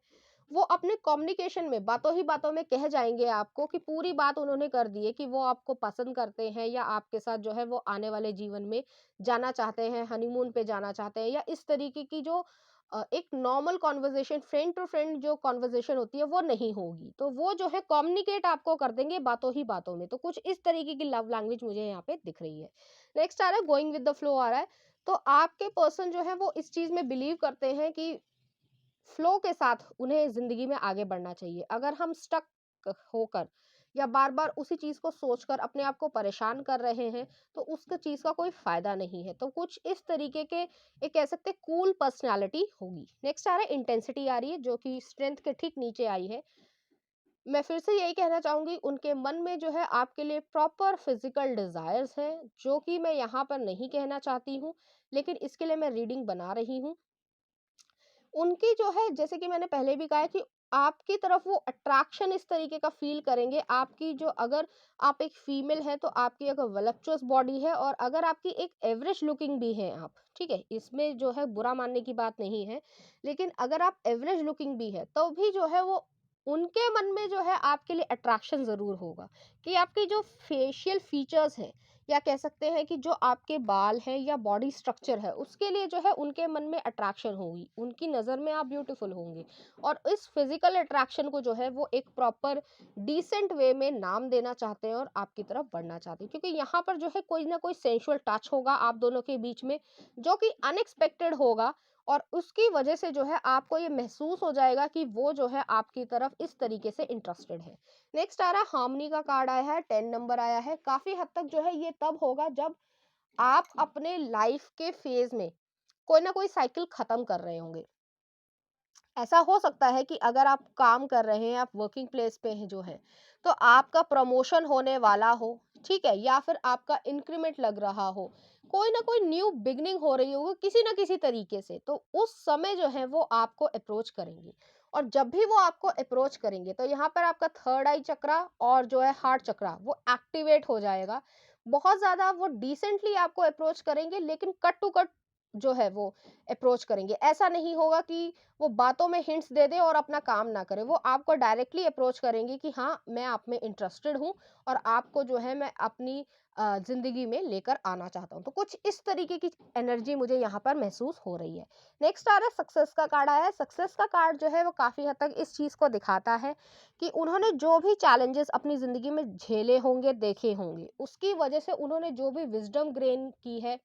A: वो अपने कम्युनिकेशन में बातों ही बातों में कह जाएंगे आपको, कि पूरी बात उन्होंने कर दी है कि वो आपको पसंद करते हैं, या आपके साथ जो है वो आने वाले जीवन में जाना चाहते हैं, हनीमून पे जाना चाहते हैं, या इस तरीके की जो एक normal conversation, friend to friend जो कॉन्वर्जेशन होती है वो नहीं होगी। तो वो जो है कम्युनिकेट आपको कर देंगे बातों ही बातों में। तो कुछ इस तरीके की लव लैंग्वेज मुझे यहाँ पे दिख रही है। नेक्स्ट आ रहा है गोइंग विद द फ्लो आ रहा है। तो आपके पर्सन जो है वो इस चीज में बिलीव करते हैं कि फ्लो के साथ उन्हें जिंदगी में आगे बढ़ना चाहिए। अगर हम स्टक होकर या बार बार उसी चीज को सोचकर अपने आप को परेशान कर रहे हैं, तो उसका चीज का कोई फायदा नहीं है। तो कुछ इस तरीके के एक कह सकते कूल पर्सनालिटी होगी। नेक्स्ट आ रहा है इंटेंसिटी आ रही है, जो कि स्ट्रेंथ के ठीक नीचे आई है। मैं फिर से यही कहना चाहूंगी, उनके मन में जो है आपके लिए प्रॉपर फिजिकल डिजायर्स हैं, जो कि मैं यहाँ पर नहीं कहना चाहती हूँ, लेकिन इसके लिए मैं रीडिंग बना रही हूँ। उनकी जो है, जैसे कि मैंने पहले भी कहा है कि आपकी तरफ वो अट्रैक्शन इस तरीके का फील करेंगे। आपकी जो, अगर आप एक फीमेल है तो आपकी अगर वलप्चुअस बॉडी है, और अगर आपकी एक एवरेज लुकिंग भी है आप, ठीक है, इसमें जो है बुरा मानने की बात नहीं है, लेकिन अगर आप एवरेज लुकिंग भी है तो भी जो है वो उनके मन में जो है आपके लिए अट्रैक्शन जरूर होगा, कि आपकी जो फेशियल फीचर्स हैं, या कह सकते हैं कि जो आपके बाल हैं या बॉडी स्ट्रक्चर है, उसके लिए जो है उनके मन में अट्रैक्शन होगी, उनकी नज़र में आप ब्यूटीफुल होंगे। और इस फिजिकल अट्रैक्शन को जो है वो एक प्रॉपर डिसेंट वे में नाम देना चाहते हैं, और आपकी तरफ बढ़ना चाहते हैं, क्योंकि यहाँ पर जो है कोई ना कोई सेंसुअल टच होगा आप दोनों के बीच में, जो कि अनएक्सपेक्टेड होगा, और उसकी वजह से जो है आपको ये महसूस हो जाएगा कि वो जो है आपकी तरफ इस तरीके से इंटरेस्टेड है। नेक्स्ट आ रहा है हार्मनी का कार्ड आया है, 10 नंबर आया है। काफी हद तक जो है ये तब होगा जब आप अपने लाइफ के फेज में कोई ना कोई साइकिल खत्म कर रहे होंगे। ऐसा हो सकता है कि अगर आप काम कर रहे हैं, आप वर्किंग प्लेस पे हैं जो है, तो आपका प्रमोशन होने वाला हो, ठीक है, या फिर आपका इंक्रीमेंट लग रहा हो, कोई ना कोई न्यू बिगनिंग हो रही होगी किसी ना किसी तरीके से, तो उस समय जो है वो आपको अप्रोच करेंगे। और जब भी वो आपको अप्रोच करेंगे तो यहाँ पर आपका थर्ड आई चक्रा और जो है हार्ट चक्रा वो एक्टिवेट हो जाएगा। बहुत ज्यादा वो डिसेंटली आपको अप्रोच करेंगे, लेकिन कट टू कट जो है वो अप्रोच करेंगे। ऐसा नहीं होगा कि वो बातों में हिंट्स दे दे और अपना काम ना करे। वो आपको डायरेक्टली अप्रोच करेंगी कि हाँ, मैं आप में इंटरेस्टेड हूँ और आपको जो है मैं अपनी जिंदगी में लेकर आना चाहता हूँ। तो कुछ इस तरीके की एनर्जी मुझे यहाँ पर महसूस हो रही है। नेक्स्ट आ रहा है सक्सेस का कार्ड आया है। सक्सेस का कार्ड जो है वो काफी हद तक इस चीज को दिखाता है कि उन्होंने जो भी चैलेंजेस अपनी जिंदगी में झेले होंगे, देखे होंगे, उसकी वजह से उन्होंने जो भी विजडम गेन की है,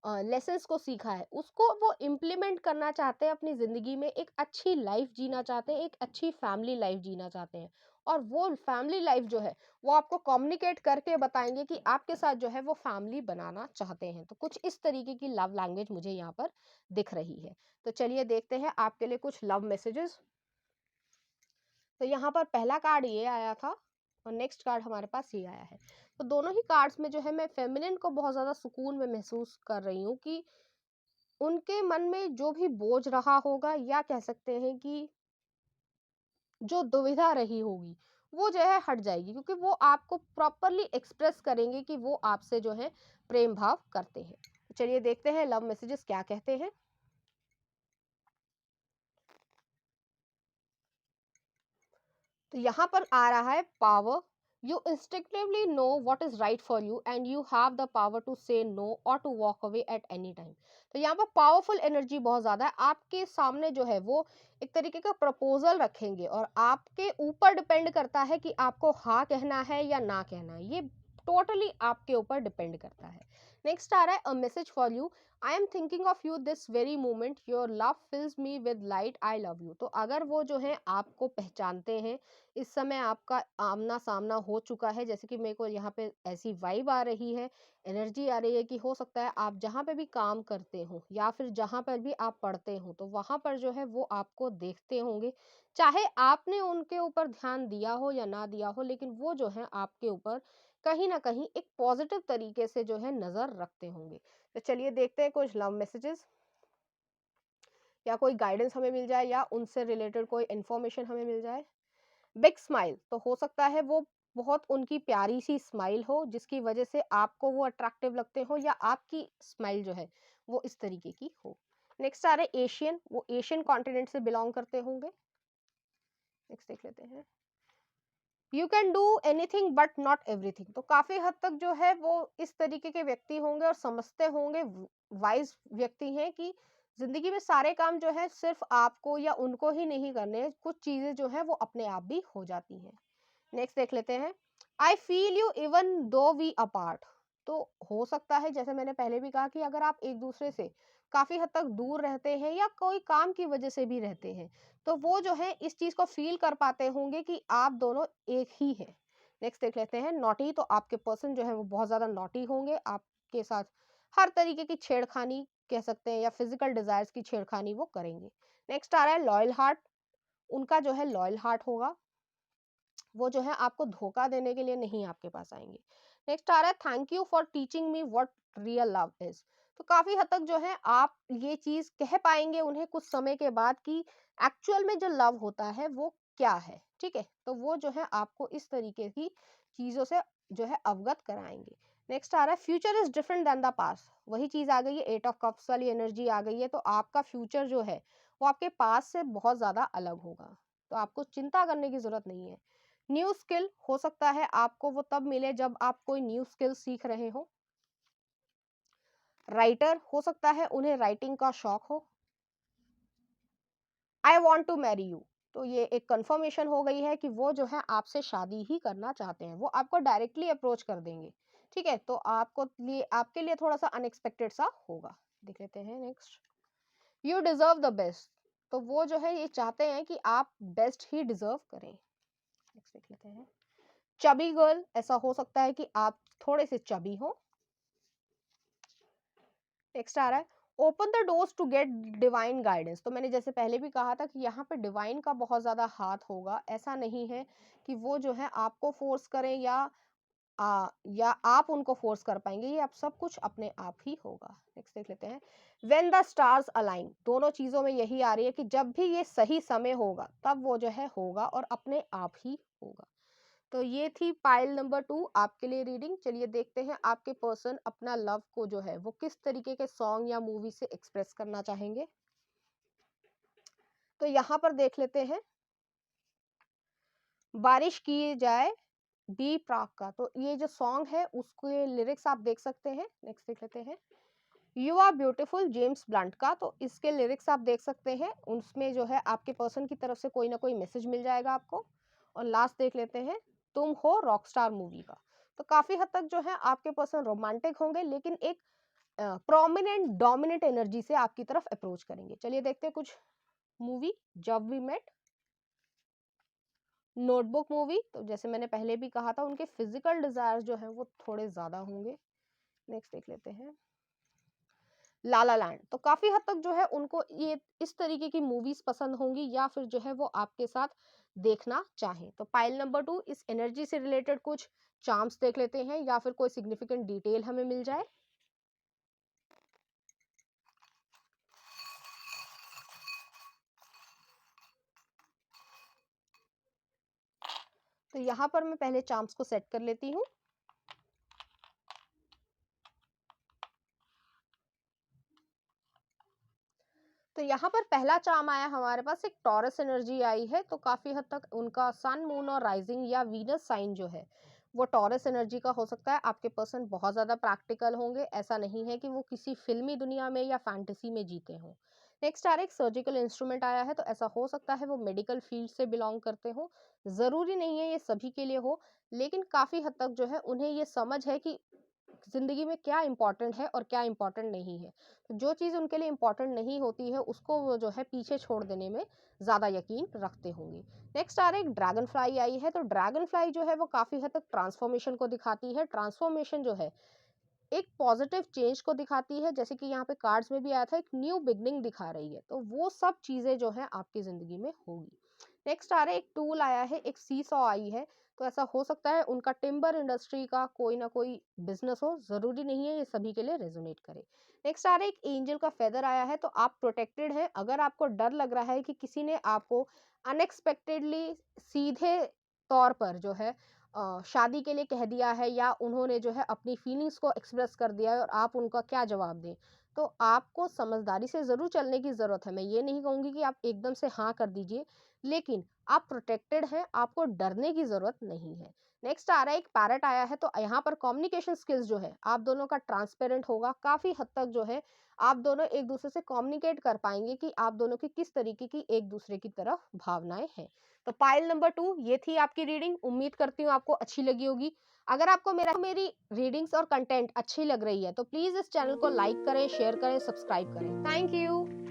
A: लेसन्स को सीखा है, उसको वो इम्प्लीमेंट करना चाहते हैं अपनी ज़िंदगी में। एक अच्छी लाइफ जीना चाहते हैं, एक अच्छी फैमिली लाइफ जीना चाहते हैं। और वो फैमिली लाइफ जो है वो आपको कम्युनिकेट करके बताएंगे कि आपके साथ जो है वो फैमिली बनाना चाहते हैं। तो कुछ इस तरीके की लव लैंग्वेज मुझे यहाँ पर दिख रही है। तो चलिए देखते हैं आपके लिए कुछ लव मैसेजेस। तो यहाँ पर पहला कार्ड ये आया था और नेक्स्ट कार्ड हमारे पास ये आया है। तो दोनों ही कार्ड्स में जो है मैं फेमिनिन को बहुत ज़्यादा सुकून में महसूस कर रही हूँ कि उनके मन में जो भी बोझ रहा होगा, या कह सकते हैं कि जो दुविधा रही होगी, वो जो है हट जाएगी, क्योंकि वो आपको प्रॉपरली एक्सप्रेस करेंगे कि वो आपसे जो है प्रेम भाव करते हैं। तो चलिए देखते हैं लव मैसेजेस क्या कहते हैं। तो यहाँ पर आ रहा है power. You instinctively know what is right for you and you have the power to say no और to walk away at any time. तो यहाँ पर पावरफुल एनर्जी बहुत ज्यादा है। आपके सामने जो है वो एक तरीके का प्रपोजल रखेंगे और आपके ऊपर डिपेंड करता है कि आपको हाँ कहना है या ना कहना है। ये टोटली आपके ऊपर डिपेंड करता है। नेक्स्ट आ रहा है a message for you. I am thinking of you this very moment, your love fills me with light, I love you. तो अगर वो जो है आपको पहचानते हैं, इस समय आपका आमना सामना हो चुका है, जैसे कि मेरे को यहाँ पे ऐसी वाइब आ रही है, एनर्जी आ रही है कि हो सकता है आप जहाँ पे भी काम करते हो या फिर जहाँ पर भी आप पढ़ते हो, तो वहां पर जो है वो आपको देखते होंगे। चाहे आपने उनके ऊपर ध्यान दिया हो या ना दिया हो, लेकिन वो जो है आपके ऊपर कहीं ना कहीं एक पॉजिटिव तरीके से जो है नजर रखते होंगे। तो चलिए देखते हैं कुछ लव मैसेजेस, या कोई गाइडेंस हमें मिल जाए या उनसे रिलेटेड कोई इन्फॉर्मेशन हमें मिल जाए। बिग स्माइल, तो हो सकता है वो बहुत उनकी प्यारी सी स्माइल हो जिसकी वजह से आपको वो अट्रैक्टिव लगते हो, या आपकी स्माइल जो है वो इस तरीके की हो। नेक्स्ट आ रहा है एशियन, वो एशियन कॉन्टिनेंट से बिलोंग करते होंगे। नेक्स्ट देख लेते हैं। You can do anything but not everything, तो काफी हद तक जो है वो इस तरीके के व्यक्ति होंगे और समझते होंगे, वाइज व्यक्ति हैं कि जिंदगी में सारे काम जो है सिर्फ आपको या उनको ही नहीं करने हैं, कुछ चीजें जो है वो अपने आप भी हो जाती हैं। नेक्स्ट देख लेते हैं। I feel you even though we apart, तो हो सकता है जैसे मैंने पहले भी कहा कि अगर आप एक दूसरे से काफी हद तक दूर रहते हैं या कोई काम की वजह से भी रहते हैं, तो वो जो है इस चीज को फील कर पाते होंगे कि आप दोनों एक ही हैं। नेक्स्ट देख लेते हैं नॉटी, तो आपके पर्सन जो है वो बहुत ज्यादा नॉटी होंगे, आपके साथ हर तरीके की छेड़खानी कह सकते हैं या फिजिकल डिजायर्स की छेड़खानी वो करेंगे। नेक्स्ट आ रहा है लॉयल हार्ट, उनका जो है लॉयल हार्ट होगा, वो जो है आपको धोखा देने के लिए नहीं आपके पास आएंगे। नेक्स्ट आ रहा है thank you for teaching me what real love is, तो काफी हद तक जो है आप ये चीज कह पाएंगे उन्हें कुछ समय के बाद कि एक्चुअल में जो लव होता है वो क्या है। ठीक है, तो वो जो है आपको इस तरीके की चीजों से जो है अवगत कराएंगे। नेक्स्ट आ रहा है future is different than the past, वही चीज आ गई है, एट ऑफ कप्स वाली एनर्जी आ गई है। तो आपका फ्यूचर जो है वो आपके पास से बहुत ज्यादा अलग होगा, तो आपको चिंता करने की जरूरत नहीं है। न्यू स्किल हो सकता है आपको वो तब मिले जब आप कोई न्यू स्किल सीख रहे हो। राइटर हो सकता है उन्हें राइटिंग का शौक हो। I want to marry you, तो ये एक कंफर्मेशन हो गई है कि वो जो है आपसे शादी ही करना चाहते हैं, वो आपको डायरेक्टली अप्रोच कर देंगे। ठीक है, तो आपके लिए थोड़ा सा अनएक्सपेक्टेड सा होगा। देख लेते हैं next. You deserve the best, तो वो जो है ये चाहते हैं कि आप बेस्ट ही डिजर्व करें। नेक्स्ट देख लेते हैं। चबी गर्ल, ऐसा हो सकता है कि आप थोड़े से चबी हो। नेक्स्ट आ रहा है open the doors to get divine guidance. तो मैंने जैसे पहले भी कहा था कि यहाँ पे डिवाइन का बहुत ज्यादा हाथ होगा। ऐसा नहीं है कि वो जो है आपको फोर्स करें या आप उनको फोर्स कर पाएंगे, ये आप सब कुछ अपने आप ही होगा। नेक्स्ट देख लेते हैं व्हेन द स्टार्स अलाइन। दोनों चीजों में यही आ रही है कि जब भी ये सही समय होगा तब वो जो है होगा और अपने आप ही होगा। तो ये थी पाइल नंबर 2 आपके लिए रीडिंग। चलिए देखते हैं आपके पर्सन अपना लव को जो है वो किस तरीके के सॉन्ग या मूवी से एक्सप्रेस करना चाहेंगे। तो यहाँ पर देख लेते हैं बारिश की जाए बी प्राक का। तो ये जो सॉन्ग है उसके लिरिक्स आप देख सकते हैं। नेक्स्ट देख लेते हैं you are beautiful James Blunt का। तो इसके लिरिक्स आप देख सकते हैं, उसमें जो है आपके पर्सन की तरफ से कोई ना कोई मैसेज मिल जाएगा आपको। और लास्ट देख लेते हैं तुम हो रॉकस्टार मूवी का। तो काफी हद तक जो है आपके पर्सन रोमांटिक होंगे, लेकिन एक प्रोमिनेंट डोमिनेंट एनर्जी से आपकी तरफ अप्रोच करेंगे। चलिए देखते हैं कुछ मूवी। जब वी मेट, नोटबुक मूवी। तो जैसे मैंने पहले भी कहा था उनके फिजिकल डिजायर जो है वो थोड़े ज्यादा होंगे। नेक्स्ट देख लेते हैं लाला लैंड। तो काफी हद तक जो है उनको ये इस तरीके की मूवीज पसंद होंगी या फिर जो है वो आपके साथ देखना चाहें। तो पाइल नंबर 2 इस एनर्जी से रिलेटेड कुछ चार्म्स देख लेते हैं या फिर कोई सिग्निफिकेंट डिटेल हमें मिल जाए। तो यहाँ पर मैं पहले चार्म्स को सेट कर लेती हूँ। तो यहाँ पर पहला चार्म आया हमारे पास, एक टॉरस एनर्जी आई है। तो काफी हद तक उनका सन मून और राइजिंग या वीनस साइन जो है वो टॉरस एनर्जी का हो सकता है। आपके पर्सन बहुत ज्यादा प्रैक्टिकल होंगे, ऐसा नहीं है कि वो किसी फिल्मी दुनिया में या फैंटेसी में जीते हों। नेक्स्ट आ रहा है एक सर्जिकल इंस्ट्रूमेंट आया है। तो ऐसा हो सकता है वो मेडिकल फील्ड से बिलोंग करते हो, जरूरी नहीं है ये सभी के लिए हो, लेकिन काफी हद तक जो है उन्हें ये समझ है कि जिंदगी में क्या इंपॉर्टेंट है और क्या इंपॉर्टेंट नहीं है। तो जो चीज उनके लिए इंपॉर्टेंट नहीं होती है उसको वो जो है पीछे छोड़ देने में ज्यादा यकीन रखते होंगे। नेक्स्ट आ रहा है एक ड्रैगन फ्लाई आई है। तो ड्रैगन फ्लाई जो है वो काफी हद तक ट्रांसफॉर्मेशन को दिखाती है। ट्रांसफॉर्मेशन जो है एक पॉजिटिव चेंज को दिखाती है, जैसे कि यहाँ पे कार्ड्स में भी आया था एक न्यू बिगनिंग दिखा रही है। तो वो सब चीजें जो है आपकी जिंदगी में होगी। नेक्स्ट आ रहा है एक टूल आया है, एक सी सॉ आई है। तो ऐसा हो सकता है उनका टिम्बर इंडस्ट्री का कोई ना कोई बिजनेस हो, जरूरी नहीं है ये सभी के लिए रेजोनेट करे। नेक्स्ट आ रहा है एक एंजल का फेदर आया है। तो आप प्रोटेक्टेड हैं। अगर आपको डर लग रहा है कि किसी ने आपको अनएक्सपेक्टेडली सीधे तौर पर जो है शादी के लिए कह दिया है या उन्होंने जो है अपनी फीलिंग्स को एक्सप्रेस कर दिया है और आप उनका क्या जवाब दें, तो आपको समझदारी से ज़रूर चलने की ज़रूरत है। मैं ये नहीं कहूँगी कि आप एकदम से हाँ कर दीजिए, लेकिन आप प्रोटेक्टेड हैं, आपको डरने की ज़रूरत नहीं है। नेक्स्ट आ रहा है एक पैरट आया है। तो यहाँ पर कम्युनिकेशन स्किल्स जो है आप दोनों का ट्रांसपेरेंट होगा। काफ़ी हद तक जो है आप दोनों एक दूसरे से कम्युनिकेट कर पाएंगे कि आप दोनों की किस तरीके की एक दूसरे की तरफ भावनाएं हैं। तो पाइल नंबर 2 ये थी आपकी रीडिंग। उम्मीद करती हूँ आपको अच्छी लगी होगी। अगर आपको मेरी रीडिंग्स और कंटेंट अच्छी लग रही है तो प्लीज इस चैनल को लाइक करें, शेयर करें, सब्सक्राइब करें। Thank you.